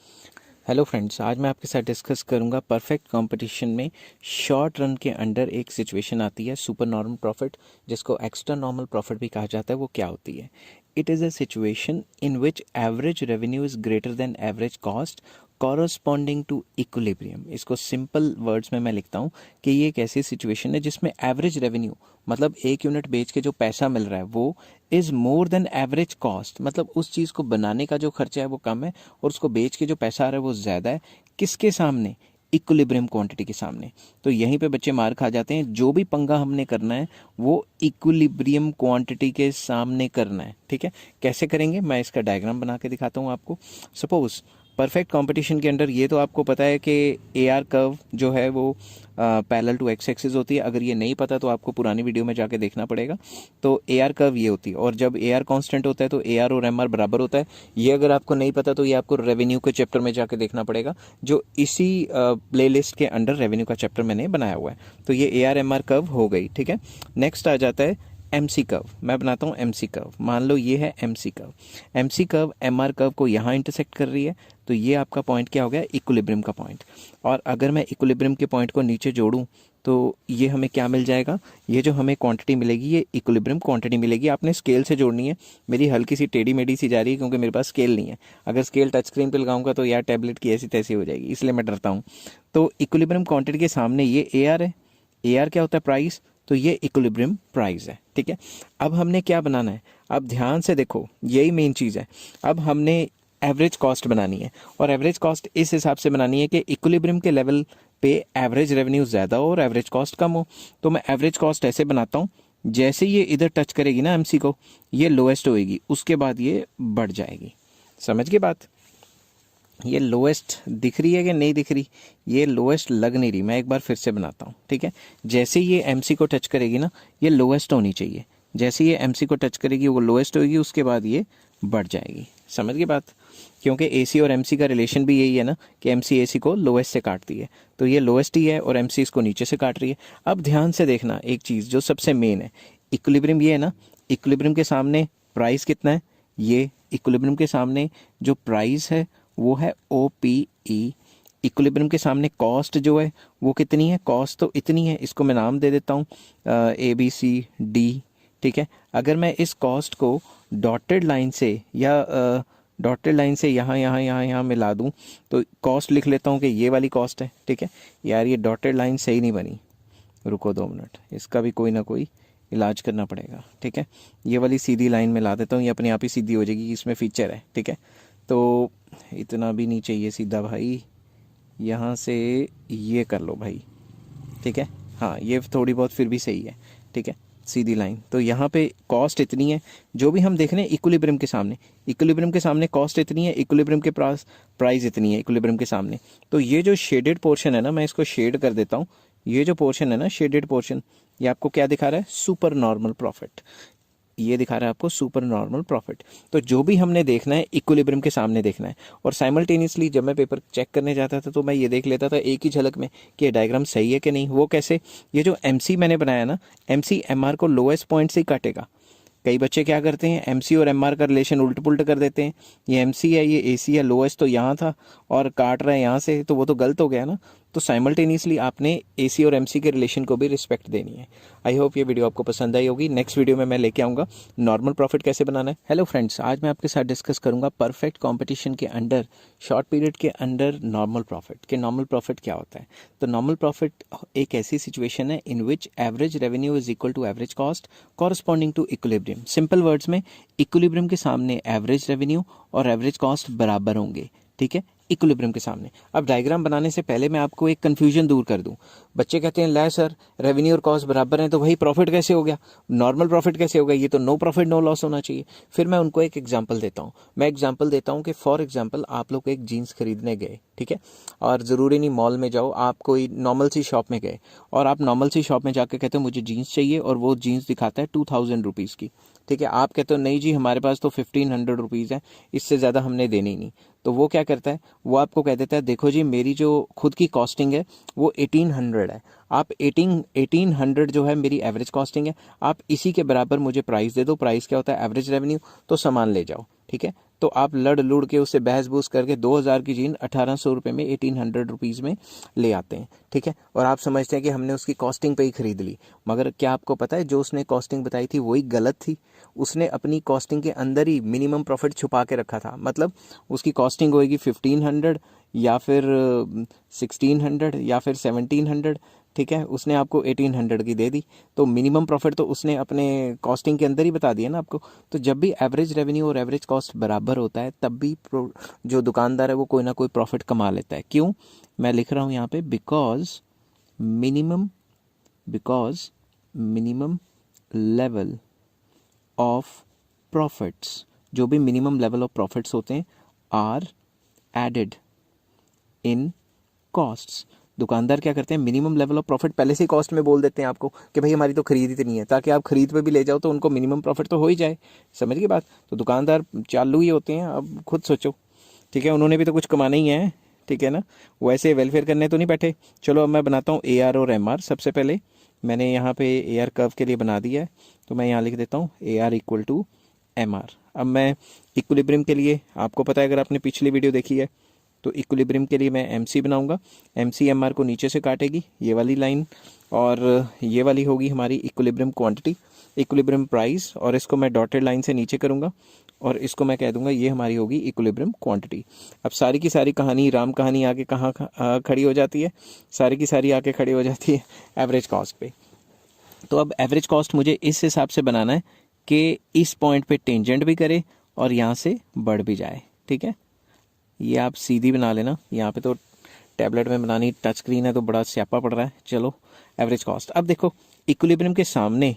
हेलो फ्रेंड्स, आज मैं आपके साथ डिस्कस करूंगा परफेक्ट कंपटीशन में शॉर्ट रन के अंडर एक सिचुएशन आती है सुपर नॉर्मल प्रॉफिट, जिसको एक्स्ट्रा नॉर्मल प्रॉफिट भी कहा जाता है। वो क्या होती है, it is a situation in which average revenue is greater than average cost corresponding to equilibrium. इसको सिंपल वर्ड्स में मैं लिखता हूँ कि ये एक ऐसी सिचुएशन है जिसमें एवरेज रेवेन्यू मतलब एक यूनिट बेच के जो पैसा मिल रहा है वो is more than average cost, मतलब उस चीज़ को बनाने का जो खर्चा है वो कम है और उसको बेच के जो पैसा आ रहा है वो ज़्यादा है। किसके सामने, इक्विलिब्रियम क्वांटिटी के सामने। तो यहीं पे बच्चे मार खा जाते हैं। जो भी पंगा हमने करना है वो इक्विलिब्रियम क्वांटिटी के सामने करना है, ठीक है। कैसे करेंगे, मैं इसका डायग्राम बना के दिखाता हूँ आपको। सपोज परफेक्ट कंपटीशन के अंडर ये तो आपको पता है कि AR कर्व जो है वो पैरेलल टू एक्स एक्सिस होती है। अगर ये नहीं पता तो आपको पुरानी वीडियो में जाके देखना पड़ेगा। तो AR कर्व ये होती है, और जब AR कांस्टेंट होता है तो AR और MR बराबर होता है। ये अगर आपको नहीं पता तो ये आपको रेवेन्यू के चैप्टर में जाके देखना पड़ेगा, जो इसी प्लेलिस्ट के अंडर रेवेन्यू का चैप्टर मैंने बनाया हुआ है। तो ये AR MR कर्व हो गई, ठीक है। नेक्स्ट आ जाता है MC कर्व। मैं बनाता हूँ MC कर्व। मान लो ये है MC curve. MC curve MR curve को यहाँ इंटरसेक्ट कर रही है, तो ये आपका पॉइंट क्या हो गया, इक्विलिब्रियम का पॉइंट। और अगर मैं इक्विलिब्रियम के पॉइंट को नीचे जोड़ूं तो ये हमें क्या मिल जाएगा, ये जो हमें क्वांटिटी मिलेगी ये इक्विलिब्रियम क्वांटिटी मिलेगी। आपने स्केल से जोड़नी है। मेरी हल्की सी टेढ़ी मेढ़ी सी जा रही है क्योंकि मेरे पास स्केल नहीं है। अगर स्केल टच स्क्रीन पर लगाऊंगा तो यार टैबलेट की ऐसी तैसी हो जाएगी, इसलिए मैं डरता हूँ। तो इक्विलिब्रियम क्वांटिटी के सामने ये AR है। AR क्या होता है, प्राइस, तो ये इक्विलिब्रियम प्राइस है, ठीक है। अब हमने क्या बनाना है, अब ध्यान से देखो, यही मेन चीज़ है। अब हमने एवरेज कॉस्ट बनानी है, और एवरेज कॉस्ट इस हिसाब से बनानी है कि इक्विलिब्रियम के लेवल पे एवरेज रेवेन्यू ज़्यादा हो और एवरेज कॉस्ट कम हो। तो मैं एवरेज कॉस्ट ऐसे बनाता हूँ, जैसे ये इधर टच करेगी ना MC को, ये लोएस्ट होएगी, उसके बाद ये बढ़ जाएगी। समझ गए बात। ये लोएस्ट दिख रही है कि नहीं दिख रही, ये लोएस्ट लग नहीं रही। मैं एक बार फिर से बनाता हूँ, ठीक है। जैसे ये MC को टच करेगी ना, ये लोएस्ट होनी चाहिए। जैसे ये MC को टच करेगी वो लोएस्ट होगी, उसके बाद ये बढ़ जाएगी। समझ गई बात। क्योंकि AC और MC का रिलेशन भी यही है ना कि MC AC को लोएस्ट से काटती है, तो ये लोएस्ट ही है और MC इसको नीचे से काट रही है। अब ध्यान से देखना एक चीज़ जो सबसे मेन है, इक्विलिब्रियम ये है ना, इक्विलिब्रियम के सामने प्राइस कितना है, ये इक्विलिब्रियम के सामने जो प्राइस है वो है OPE। इक्विलिब्रियम के सामने कॉस्ट जो है वो कितनी है, कॉस्ट तो इतनी है, इसको मैं नाम दे देता हूँ ABCD, ठीक है। अगर मैं इस कॉस्ट को डॉटेड लाइन से या डॉटेड लाइन से यहाँ मिला दूँ तो कॉस्ट लिख लेता हूँ कि ये वाली कॉस्ट है, ठीक है। यार ये डॉटेड लाइन सही नहीं बनी, रुको 2 मिनट, इसका भी कोई ना कोई इलाज करना पड़ेगा, ठीक है। ये वाली सीधी लाइन में ला देता हूँ, ये अपने आप ही सीधी हो जाएगी, इसमें फीचर है, ठीक है। तो इतना भी नहीं चाहिए सीधा भाई, यहाँ से ये कर लो भाई, ठीक है। हाँ ये थोड़ी बहुत फिर भी सही है, ठीक है, सीधी लाइन। तो यहाँ पे कॉस्ट इतनी है, जो भी हम देख रहे हैं इक्विलिब्रियम के सामने कॉस्ट इतनी है, इक्विलिब्रियम के प्राइस इतनी है इक्विलिब्रियम के सामने। तो ये जो शेडेड पोर्शन है ना, मैं इसको शेड कर देता हूँ, ये जो पोर्शन है ना शेडेड पोर्शन, ये आपको क्या दिखा रहा है, सुपर नॉर्मल प्रॉफिट, ये दिखा रहा है आपको सुपर नॉर्मल प्रॉफिट। तो जो भी हमने देखना है इक्विलिब्रियम के सामने देखना है। और साइमल्टेनियसली जब मैं पेपर चेक करने जाता था तो मैं ये देख लेता था एक ही झलक में कि ये डायग्राम सही है कि नहीं। वो कैसे, ये जो एमसी मैंने बनाया ना, एमसी एमआर को लोएस्ट पॉइंट से ही काटेगा। कई बच्चे क्या करते हैं, एमसी और एमआर का रिलेशन उल्ट पुल्ट कर देते हैं, ये एमसी है ये एसी है, लोएस्ट तो यहाँ था और काट रहा है यहाँ से, तो वो तो गलत हो गया ना। तो साइमल्टेनियसली आपने एसी और एमसी के रिलेशन को भी रिस्पेक्ट देनी है। आई होप ये वीडियो आपको पसंद आई होगी। नेक्स्ट वीडियो में मैं लेके आऊँगा नॉर्मल प्रॉफिट कैसे बनाना है। हेलो फ्रेंड्स, आज मैं आपके साथ डिस्कस करूँगा परफेक्ट कॉम्पिटिशन के अंडर, शॉर्ट पीरियड के अंडर नॉर्मल प्रॉफिट के नॉर्मल प्रॉफिट क्या होता है। तो नॉर्मल प्रॉफिट एक ऐसी सिचुएशन है in which average revenue is equal to average cost corresponding to equilibrium. Simple words में इक्विलिब्रियम के सामने एवरेज रेवेन्यू और एवरेज कॉस्ट बराबर होंगे, ठीक है, इक्विलिब्रियम के सामने। अब डायग्राम बनाने से पहले मैं आपको एक कंफ्यूजन दूर कर दूं। बच्चे कहते हैं लै सर रेवेन्यू और कॉस्ट बराबर हैं तो वही प्रॉफिट कैसे हो गया, नॉर्मल प्रॉफिट कैसे हो गया, ये तो नो प्रॉफिट नो लॉस होना चाहिए। फिर मैं उनको एक एग्जांपल देता हूं। मैं एग्जांपल देता हूं कि फॉर एग्जांपल आप लोग एक जीन्स खरीदने गए, ठीक है, और ज़रूरी नहीं मॉल में जाओ, आप कोई नॉर्मल सी शॉप में गए और आप नॉर्मल सी शॉप में जाकर कहते हो मुझे जीन्स चाहिए और वो जीन्स दिखाता है 2000 रुपीज़ की, ठीक है। आप कहते हो नहीं जी हमारे पास तो 1500 रुपीज़ है, इससे ज़्यादा हमने देनी नहीं। तो वो क्या करता है, वो आपको कह देता है देखो जी मेरी जो खुद की कॉस्टिंग है वो 1800 है, आप 1800 जो है मेरी एवरेज कॉस्टिंग है, आप इसी के बराबर मुझे प्राइस दे दो। प्राइस क्या होता है, एवरेज रेवेन्यू, तो सामान ले जाओ, ठीक है। तो आप लड़ लुड़ के उससे बहस बूस करके 2000 की जीन 1800 रुपये में 1800 रुपीज़ में ले आते हैं, ठीक है। और आप समझते हैं कि हमने उसकी कॉस्टिंग पे ही खरीद ली, मगर क्या आपको पता है जो उसने कॉस्टिंग बताई थी वही गलत थी। उसने अपनी कॉस्टिंग के अंदर ही मिनिमम प्रॉफिट छुपा के रखा था। मतलब उसकी कॉस्टिंग होएगी 1500 या फिर 1600 या फिर 1700, ठीक है, उसने आपको 1800 की दे दी, तो मिनिमम प्रॉफिट तो उसने अपने कॉस्टिंग के अंदर ही बता दिया ना आपको। तो जब भी एवरेज रेवेन्यू और एवरेज कॉस्ट बराबर होता है तब भी जो दुकानदार है वो कोई ना कोई प्रॉफिट कमा लेता है। क्यों, मैं लिख रहा हूँ यहाँ पे because minimum level of profits, जो भी मिनिमम लेवल ऑफ प्रॉफिट्स होते हैं आर एडेड इन कॉस्ट्स। दुकानदार क्या करते हैं, मिनिमम लेवल ऑफ प्रॉफिट पहले से ही कॉस्ट में बोल देते हैं आपको कि भाई हमारी तो खरीद इतनी है, ताकि आप खरीद पे भी ले जाओ तो उनको मिनिमम प्रॉफिट तो हो ही जाए। समझ गए बात। तो दुकानदार चालू ही होते हैं, अब खुद सोचो, ठीक है, उन्होंने भी तो कुछ कमाना ही है, ठीक है ना, वो ऐसे वेलफेयर करने तो नहीं बैठे। चलो अब मैं बनाता हूँ AR और MR। सबसे पहले मैंने यहाँ पे AR कर्व के लिए बना दिया है, तो मैं यहाँ लिख देता हूँ AR इक्वल टू MR। अब मैं इक्विलिब्रियम के लिए, आपको पता है अगर आपने पिछली वीडियो देखी है तो इक्विलिब्रियम के लिए मैं MC बनाऊंगा। MC MR को नीचे से काटेगी ये वाली लाइन, और ये वाली होगी हमारी इक्विलिब्रियम क्वांटिटी, इक्विलिब्रियम प्राइस, और इसको मैं डॉटेड लाइन से नीचे करूंगा और इसको मैं कह दूंगा ये हमारी होगी इक्विलिब्रियम क्वांटिटी। अब सारी की सारी कहानी, राम कहानी आके कहाँ खड़ी हो जाती है, सारी की सारी आके खड़ी हो जाती है एवरेज कॉस्ट पे। तो अब एवरेज कॉस्ट मुझे इस हिसाब से बनाना है कि इस पॉइंट पे टेंजेंट भी करे और यहाँ से बढ़ भी जाए, ठीक है। ये आप सीधी बना लेना, यहाँ पे तो टैबलेट में बनानी, टच स्क्रीन है तो बड़ा स्यापा पड़ रहा है। चलो एवरेज कॉस्ट, अब देखो इक्विलिब्रियम के सामने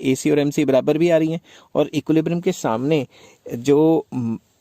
AC और MC बराबर भी आ रही हैं, और इक्विलिब्रियम के सामने जो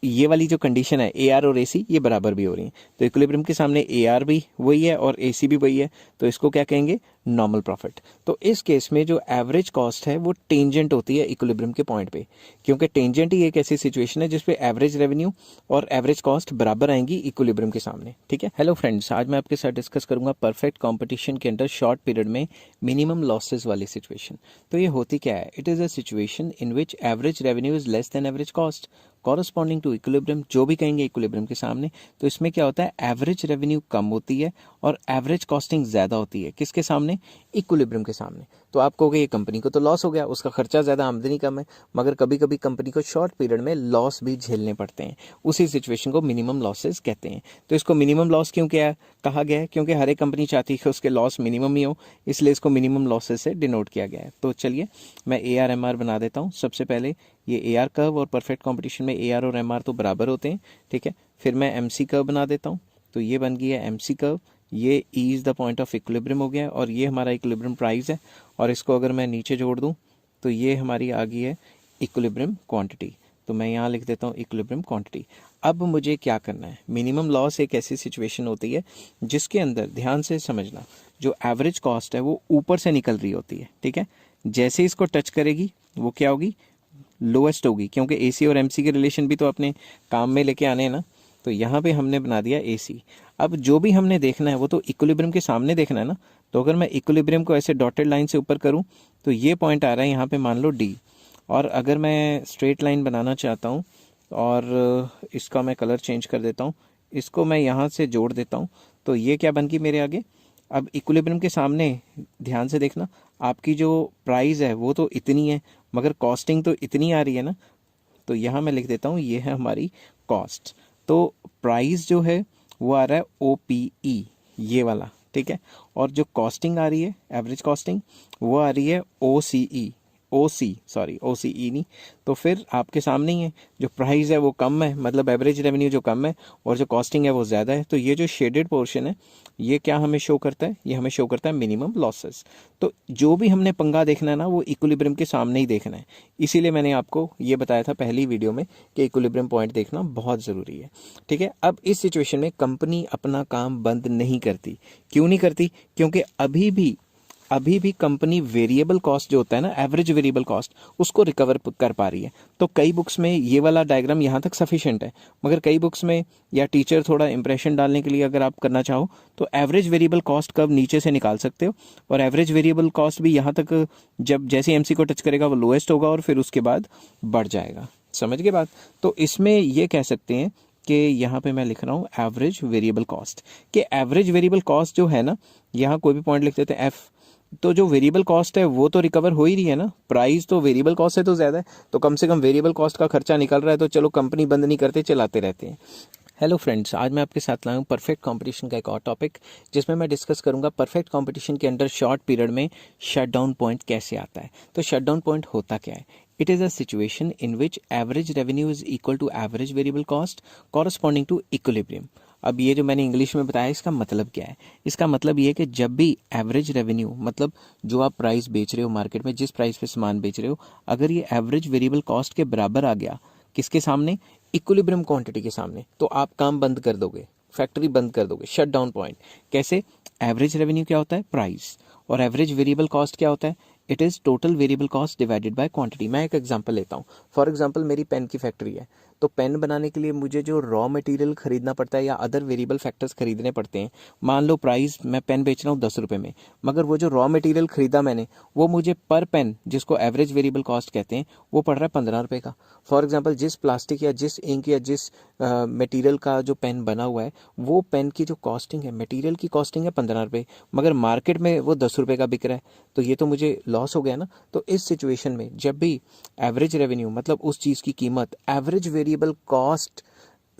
ये वाली जो कंडीशन है AR और AC ये बराबर भी हो रही हैं। तो इक्विलिब्रियम के सामने AR भी वही है और AC भी वही है, तो इसको क्या कहेंगे, नॉर्मल प्रॉफिट। तो इस केस में जो एवरेज कॉस्ट है वो टेंजेंट होती है इक्विलिब्रियम के पॉइंट पे, क्योंकि टेंजेंट ही एक ऐसी सिचुएशन है जिसपे एवरेज रेवेन्यू और एवरेज कॉस्ट बराबर आएंगी इक्विलिब्रियम के सामने, ठीक है। हेलो फ्रेंड्स, आज मैं आपके साथ डिस्कस करूंगा परफेक्ट कॉम्पिटिशन के अंदर शॉर्ट पीरियड में मिनिमम लॉसेज वाली सिचुएशन। तो ये होती क्या है, it is a situation in which average revenue is less than average cost corresponding to equilibrium, जो भी कहेंगे इक्विलिब्रियम के सामने। तो इसमें क्या होता है, एवरेज रेवेन्यू कम होती है और एवरेज कॉस्टिंग ज्यादा होती है, किसके सामने, सामने, इक्विलिब्रियम के सामने। तो आप कहोगे ये कंपनी को तो लॉस हो गया, उसका खर्चा ज़्यादा, आमदनी कम है, मगर कभी कभी कंपनी को शॉर्ट पीरियड में लॉस भी झेलने पड़ते हैं। उसी सिचुएशन को मिनिमम लॉसेस कहते हैं। तो इसको मिनिमम लॉस क्यों कहा गया है? क्योंकि हर एक कंपनी चाहती है कि उसके लॉस मिनिमम ही हो, इसलिए इसको मिनिमम लॉसेस से डिनोट किया गया है। तो चलिए मैं AR MR बना देता हूँ। सबसे पहले ये AR कर्व और परफेक्ट कॉम्पिटिशन में AR और MR तो बराबर होते हैं, ठीक है। फिर मैं MC कर्व बना देता हूँ। तो ये बन गया MC कर्व, ये E is the point of equilibrium हो गया, और ये हमारा इक्विलिब्रियम प्राइस है। और इसको अगर मैं नीचे जोड़ दूँ तो ये हमारी आ गई है इक्विलिब्रियम क्वांटिटी। तो मैं यहाँ लिख देता हूँ इक्विलिब्रियम क्वांटिटी। अब मुझे क्या करना है? मिनिमम लॉस एक ऐसी सिचुएशन होती है जिसके अंदर, ध्यान से समझना, जो एवरेज कॉस्ट है वो ऊपर से निकल रही होती है, ठीक है। जैसे इसको टच करेगी वो क्या होगी? लोएस्ट होगी, क्योंकि AC और MC के रिलेशन भी तो अपने काम में लेके आने हैं ना। तो यहाँ पे हमने बना दिया AC। अब जो भी हमने देखना है वो तो इक्विलिब्रियम के सामने देखना है ना। तो अगर मैं इक्विलिब्रियम को ऐसे डॉटेड लाइन से ऊपर करूँ तो ये पॉइंट आ रहा है यहाँ पे, मान लो D। और अगर मैं स्ट्रेट लाइन बनाना चाहता हूँ और इसका मैं कलर चेंज कर देता हूँ, इसको मैं यहाँ से जोड़ देता हूँ, तो ये क्या बन गई मेरे आगे? अब इक्विलिब्रियम के सामने ध्यान से देखना, आपकी जो प्राइस है वो तो इतनी है, मगर कॉस्टिंग तो इतनी आ रही है ना। तो यहाँ मैं लिख देता हूँ ये है हमारी कॉस्ट। तो प्राइस जो है वो आ रहा है OPE, ये वाला, ठीक है। और जो कॉस्टिंग आ रही है, एवरेज कॉस्टिंग, वो आ रही है OCE नहीं। तो फिर आपके सामने ही है, जो प्राइस है वो कम है, मतलब एवरेज रेवेन्यू जो कम है, और जो कॉस्टिंग है वो ज़्यादा है। तो ये जो शेडेड पोर्शन है ये क्या हमें शो करता है? ये हमें शो करता है मिनिमम लॉसेस। तो जो भी हमने पंगा देखना है ना वो इक्विलिब्रियम के सामने ही देखना है। इसीलिए मैंने आपको ये बताया था पहली वीडियो में कि इक्विलिब्रियम पॉइंट देखना बहुत ज़रूरी है, ठीक है। अब इस सिचुएशन में कंपनी अपना काम बंद नहीं करती। क्यों नहीं करती? क्योंकि अभी भी कंपनी वेरिएबल कॉस्ट जो होता है ना, एवरेज वेरिएबल कॉस्ट, उसको रिकवर कर पा रही है। तो कई बुक्स में ये वाला डायग्राम यहाँ तक सफिशिएंट है, मगर कई बुक्स में, या टीचर थोड़ा इंप्रेशन डालने के लिए अगर आप करना चाहो तो एवरेज वेरिएबल कॉस्ट कर्व नीचे से निकाल सकते हो, और एवरेज वेरिएबल कॉस्ट भी यहाँ तक, जब जैसे MC को टच करेगा वो लोएस्ट होगा और फिर उसके बाद बढ़ जाएगा। समझ गए बात? तो इसमें ये कह सकते हैं कि यहाँ पे मैं लिख रहा हूँ एवरेज वेरिएबल कॉस्ट, कि एवरेज वेरिएबल कॉस्ट जो है ना, यहाँ कोई भी पॉइंट लिख देते हैं F। तो जो वेरिएबल कॉस्ट है वो तो रिकवर हो ही रही है ना, प्राइस तो वेरिएबल कॉस्ट से तो ज़्यादा है, तो कम से कम वेरिएबल कॉस्ट का खर्चा निकल रहा है, तो चलो कंपनी बंद नहीं करते, चलाते रहते हैं। हेलो फ्रेंड्स, आज मैं आपके साथ लाया हूँ परफेक्ट कंपटीशन का एक और टॉपिक, जिसमें मैं डिस्कस करूंगा परफेक्ट कंपटीशन के अंडर शॉर्ट पीरियड में शटडाउन पॉइंट कैसे आता है। तो शटडाउन पॉइंट होता क्या है? It is a situation in which average revenue is equal to average variable cost corresponding to equilibrium. अब ये जो मैंने इंग्लिश में बताया, इसका मतलब क्या है? इसका मतलब ये है कि जब भी एवरेज रेवेन्यू, मतलब जो आप प्राइस बेच रहे हो मार्केट में, जिस प्राइस पे सामान बेच रहे हो, अगर ये एवरेज वेरिएबल कॉस्ट के बराबर आ गया, किसके सामने? इक्विलिब्रियम क्वांटिटी के सामने, तो आप काम बंद कर दोगे, फैक्ट्री बंद कर दोगे। शट डाउन पॉइंट कैसे? एवरेज रेवेन्यू क्या होता है? प्राइस। और एवरेज वेरिएबल कॉस्ट क्या होता है? It is total variable cost divided by quantity. मैं एक एग्जांपल लेता हूँ। फॉर एग्जांपल मेरी पेन की फैक्ट्री है, तो पेन बनाने के लिए मुझे जो रॉ मटेरियल खरीदना पड़ता है या अदर वेरिएबल फैक्टर्स खरीदने पड़ते हैं, मान लो प्राइस मैं पेन बेच रहा हूँ 10 रुपये में, मगर वो जो रॉ मटेरियल खरीदा मैंने वो मुझे पर पेन, जिसको एवरेज वेरिएबल कॉस्ट कहते हैं, वो पड़ रहा है 15 रुपये का। फॉर एग्जाम्पल जिस प्लास्टिक या जिस इंक या जिस मटेरियल का जो पेन बना हुआ है, वो पेन की जो कॉस्टिंग है, मटेरियल की कॉस्टिंग है 15 रुपये, मगर मार्केट में वो 10 रुपये का बिक रहा है, तो ये तो मुझे लॉस हो गया ना। तो इस सिचुएशन में जब भी एवरेज रेवेन्यू, मतलब उस चीज़ की कीमत एवरेज वेरिएबल कॉस्ट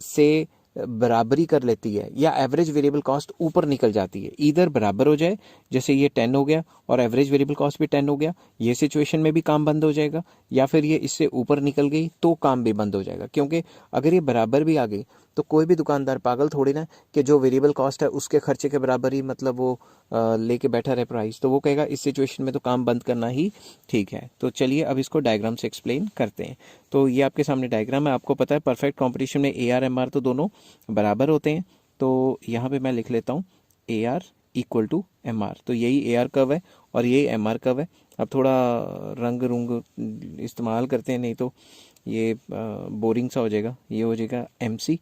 से बराबरी कर लेती है, या एवरेज वेरिएबल कॉस्ट ऊपर निकल जाती है, इधर बराबर हो जाए, जैसे ये 10 हो गया और एवरेज वेरिएबल कॉस्ट भी 10 हो गया, ये सिचुएशन में भी काम बंद हो जाएगा, या फिर ये इससे ऊपर निकल गई तो काम भी बंद हो जाएगा। क्योंकि अगर ये बराबर भी आ गई तो कोई भी दुकानदार पागल थोड़ी ना कि जो वेरिएबल कॉस्ट है उसके खर्चे के बराबर ही, मतलब वो लेके बैठा रहे प्राइस, तो वो कहेगा इस सिचुएशन में तो काम बंद करना ही ठीक है। तो चलिए अब इसको डायग्राम से एक्सप्लेन करते हैं। तो ये आपके सामने डायग्राम है। आपको पता है परफेक्ट कॉम्पिटिशन में AR MR तो दोनों बराबर होते हैं, तो यहाँ पे मैं लिख लेता हूँ AR इक्वल टू MR। तो यही AR कर्व है और यही MR कर्व है। अब थोड़ा रंग रुंग इस्तेमाल करते हैं, नहीं तो ये बोरिंग सा हो जाएगा। ये हो जाएगा MC,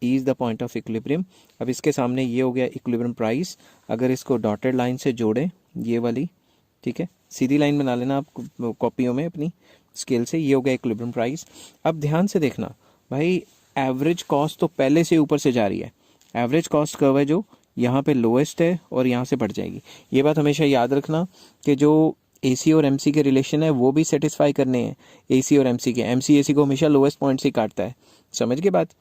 E is the point of equilibrium. अब इसके सामने ये हो गया इक्विलिब्रियम प्राइस। अगर इसको डॉटेड लाइन से जोड़ें, ये वाली, ठीक है, सीधी लाइन बना लेना आप कॉपियों में अपनी स्केल से, ये हो गया इक्विलिब्रियम प्राइस। अब ध्यान से देखना भाई, एवरेज कॉस्ट तो पहले से ऊपर से जा रही है, एवरेज कॉस्ट कर्व है जो यहाँ पे लोएस्ट है और यहाँ से बढ़ जाएगी। ये बात हमेशा याद रखना कि जो AC और MC के रिलेशन है वो भी सेटिस्फाई करने हैं, AC और MC के। MC AC को हमेशा लोएस्ट पॉइंट से काटता है, समझ के बात।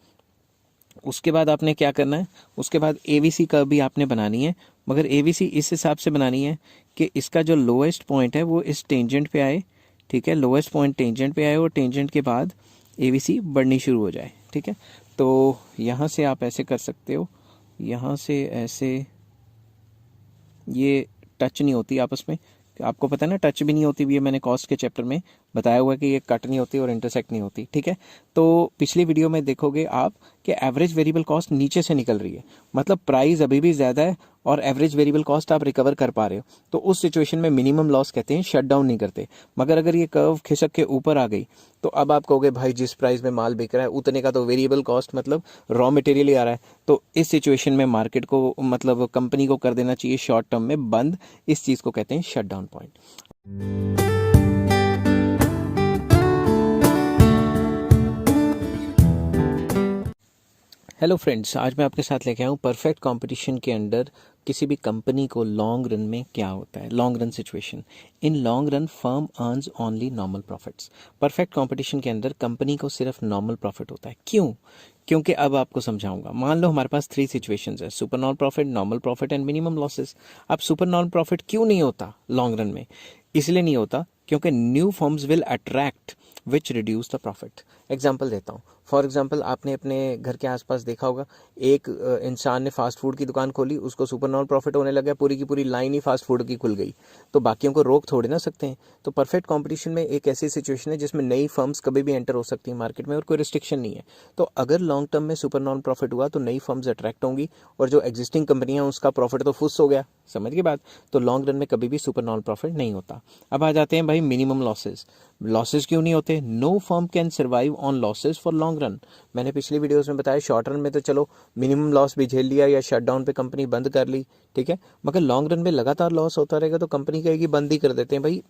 उसके बाद आपने क्या करना है, उसके बाद AVC कर्व भी आपने बनानी है, मगर AVC इस हिसाब से बनानी है कि इसका जो लोएस्ट पॉइंट है वो इस टेंजेंट पे आए, ठीक है, लोएस्ट पॉइंट टेंजेंट पे आए और टेंजेंट के बाद AVC बढ़नी शुरू हो जाए, ठीक है। तो यहाँ से आप ऐसे कर सकते हो, यहाँ से ऐसे, ये टच नहीं होती आपस में, आपको पता है ना, टच भी नहीं होती भी है, मैंने कॉस्ट के चैप्टर में बताया हुआ है कि ये कट नहीं होती और इंटरसेक्ट नहीं होती, ठीक है। तो पिछली वीडियो में देखोगे आप कि एवरेज वेरिएबल कॉस्ट नीचे से निकल रही है, मतलब प्राइस अभी भी ज़्यादा है और एवरेज वेरिएबल कॉस्ट आप रिकवर कर पा रहे हो, तो उस सिचुएशन में मिनिमम लॉस कहते हैं, शट डाउन नहीं करते। मगर अगर ये कर्व खिसक के ऊपर आ गई तो अब आप कहोगे भाई जिस प्राइस में माल बिक रहा है उतने का तो वेरिएबल कॉस्ट मतलब रॉ मटेरियल ही आ रहा है, तो इस सिचुएशन में मार्केट को मतलब कंपनी को कर देना चाहिए शॉर्ट टर्म में बंद। इस चीज़ को कहते हैं shut down point. Hello friends, आज मैं आपके साथ लेके आया हूँ परफेक्ट कंपटीशन के अंडर किसी भी कंपनी को लॉन्ग रन में क्या होता है, long run situation. In long run firm earns only normal profits. Perfect competition के अंदर कंपनी को सिर्फ नॉर्मल प्रॉफिट होता है। क्यों? क्योंकि अब आपको समझाऊंगा। मान लो हमारे पास 3 सिचुएशंस है, super normal profit, normal profit and minimum losses. अब सुपर नॉर्मल प्रॉफिट क्यों नहीं होता लॉन्ग रन में? इसलिए नहीं होता क्योंकि new firms will attract which reduce the profit. Example देता हूँ। फॉर एग्जाम्पल आपने अपने घर के आसपास देखा होगा, एक इंसान ने फास्ट फूड की दुकान खोली, उसको सुपर नॉर्मल प्रॉफिट होने लगा, पूरी की पूरी लाइन ही फास्ट फूड की खुल गई, तो बाकियों को रोक थोड़ी ना सकते हैं। तो परफेक्ट कंपटीशन में एक ऐसी सिचुएशन है जिसमें नई फर्म्स कभी भी एंटर हो सकती हैं मार्केट में और कोई रिस्ट्रिक्शन नहीं है। तो अगर लॉन्ग टर्म में सुपर नॉर्मल प्रॉफिट हुआ तो नई फर्म्स अट्रैक्ट होंगी और जो एग्जिस्टिंग कंपनियां उसका प्रॉफिट तो फुस हो गया, समझ के बात। तो लॉन्ग रन में कभी भी सुपर नॉर्मल प्रॉफिट नहीं होता। अब आ जाते हैं भाई मिनिमम लॉसेस। लॉसेस क्यों नहीं होते? No firm can survive on losses for long run. मैंने पिछली वीडियोस में बताया शॉर्ट रन में तो चलो मिनिमम लॉस भी झेल लिया या शटडाउन पे कंपनी बंद कर ली, ठीक है, मगर लॉन्ग रन में लगातार लॉस होता रहेगा तो कंपनी कहेगी बंद ही कर देते हैं भाई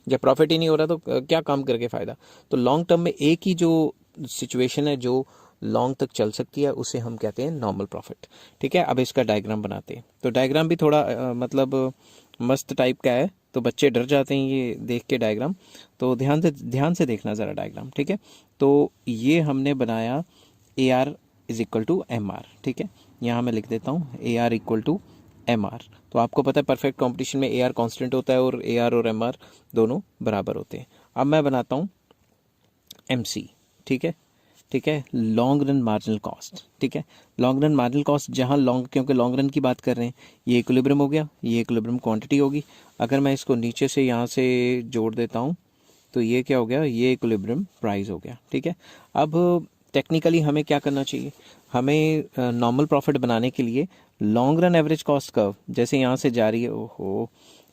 जब प्रॉफिट ही नहीं हो रहा तो क्या काम करके फायदा। तो लॉन्ग टर्म में एक ही जो सिचुएशन है जो लॉन्ग तक चल सकती है उसे हम कहते हैं नॉर्मल प्रॉफिट, ठीक है। अब इसका डायग्राम बनाते हैं। तो डायग्राम भी थोड़ा मतलब मस्त टाइप का है, तो बच्चे डर जाते हैं ये देख के डायग्राम, तो ध्यान से देखना ज़रा डायग्राम, ठीक है। तो ये हमने बनाया AR is equal to MR, ठीक है। यहाँ मैं लिख देता हूँ AR इक्वल टू MR। तो आपको पता है परफेक्ट कंपटीशन में AR कांस्टेंट होता है और AR और MR दोनों बराबर होते हैं। अब मैं बनाता हूँ MC, ठीक है, ठीक है, लॉन्ग रन मार्जिनल कॉस्ट, ठीक है। लॉन्ग रन मार्जिनल कॉस्ट जहाँ लॉन्ग, क्योंकि लॉन्ग रन की बात कर रहे हैं, ये इक्विलिब्रियम हो गया, ये इक्विलिब्रियम क्वांटिटी होगी। अगर मैं इसको नीचे से यहाँ से जोड़ देता हूँ तो ये क्या हो गया, ये इक्विलिब्रियम प्राइस हो गया, ठीक है। अब टेक्निकली हमें क्या करना चाहिए, हमें नॉर्मल प्रॉफिट बनाने के लिए long run average cost curve जैसे यहाँ से जा रही है, ओहो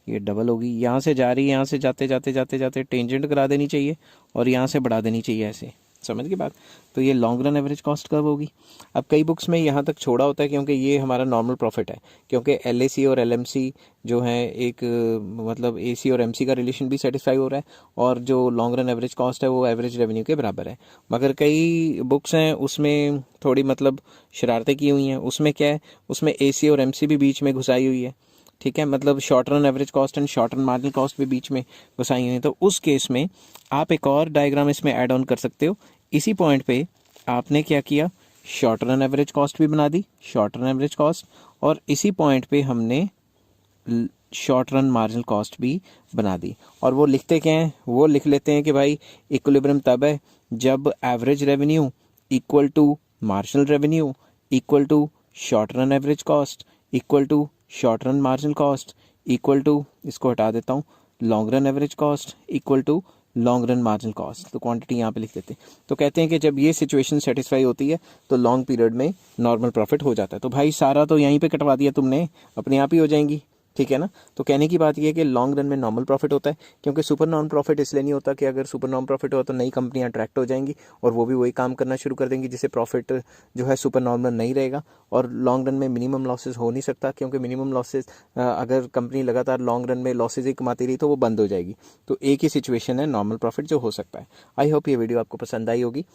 ये डबल होगी, यहाँ से जा रही है, यहाँ से जाते जाते जाते जाते टेंजेंट करा देनी चाहिए और यहाँ से बढ़ा देनी चाहिए ऐसे, समझ की बात। तो ये long run average cost curve होगी। अब कई बुक्स में यहाँ तक छोड़ा होता है क्योंकि ये हमारा नॉर्मल प्रॉफिट है, क्योंकि LAC और LMC जो है एक मतलब AC और MC का रिलेशन भी सेटिस्फाई हो रहा है और जो लॉन्ग रन एवरेज कॉस्ट है वो एवरेज रेवेन्यू के बराबर है। मगर कई बुक्स हैं उसमें थोड़ी मतलब शरारतें की हुई हैं, उसमें क्या है, उसमें AC और MC भी बीच में घुसाई हुई है, ठीक है, मतलब short run average cost and short run marginal cost भी बीच में घुसाई हुई है। तो उस केस में आप एक और डायग्राम इसमें ऐड ऑन कर सकते हो। इसी पॉइंट पे आपने क्या किया, शॉर्ट रन एवरेज कॉस्ट भी बना दी, शॉर्ट रन एवरेज कॉस्ट, और इसी पॉइंट पे हमने शॉर्ट रन मार्जिनल कॉस्ट भी बना दी। और वो लिखते क्या हैं, वो लिख लेते हैं कि भाई इक्विलिब्रियम तब है जब average revenue equal to marginal revenue equal to short run average cost equal to short run marginal cost equal to, इसको हटा देता हूँ, long run average cost equal to long run marginal cost. तो क्वांटिटी यहाँ पे लिख देते हैं। तो कहते हैं कि जब ये सिचुएशन सेटिस्फाई होती है तो लॉन्ग पीरियड में नॉर्मल प्रॉफिट हो जाता है। तो भाई सारा तो यहीं पे कटवा दिया तुमने, अपने आप ही हो जाएंगी, ठीक है ना। तो कहने की बात यह है कि लॉन्ग रन में नॉर्मल प्रॉफिट होता है, क्योंकि सुपर नॉर्मल प्रॉफिट इसलिए नहीं होता कि अगर सुपर नॉर्मल प्रॉफिट हो तो नई कंपनियां अट्रैक्ट हो जाएंगी और वो भी वही काम करना शुरू कर देंगी जिससे प्रॉफिट जो है सुपर नॉर्मल नहीं रहेगा। और लॉन्ग रन में मिनिमम लॉसेज हो नहीं सकता, क्योंकि मिनिमम लॉसेज अगर कंपनी लगातार लॉन्ग रन में लॉसेज ही कमाती रही तो वो बंद हो जाएगी। तो एक ही सिचुएशन है नॉर्मल प्रॉफिट जो हो सकता है। आई होप ये वीडियो आपको पसंद आई होगी।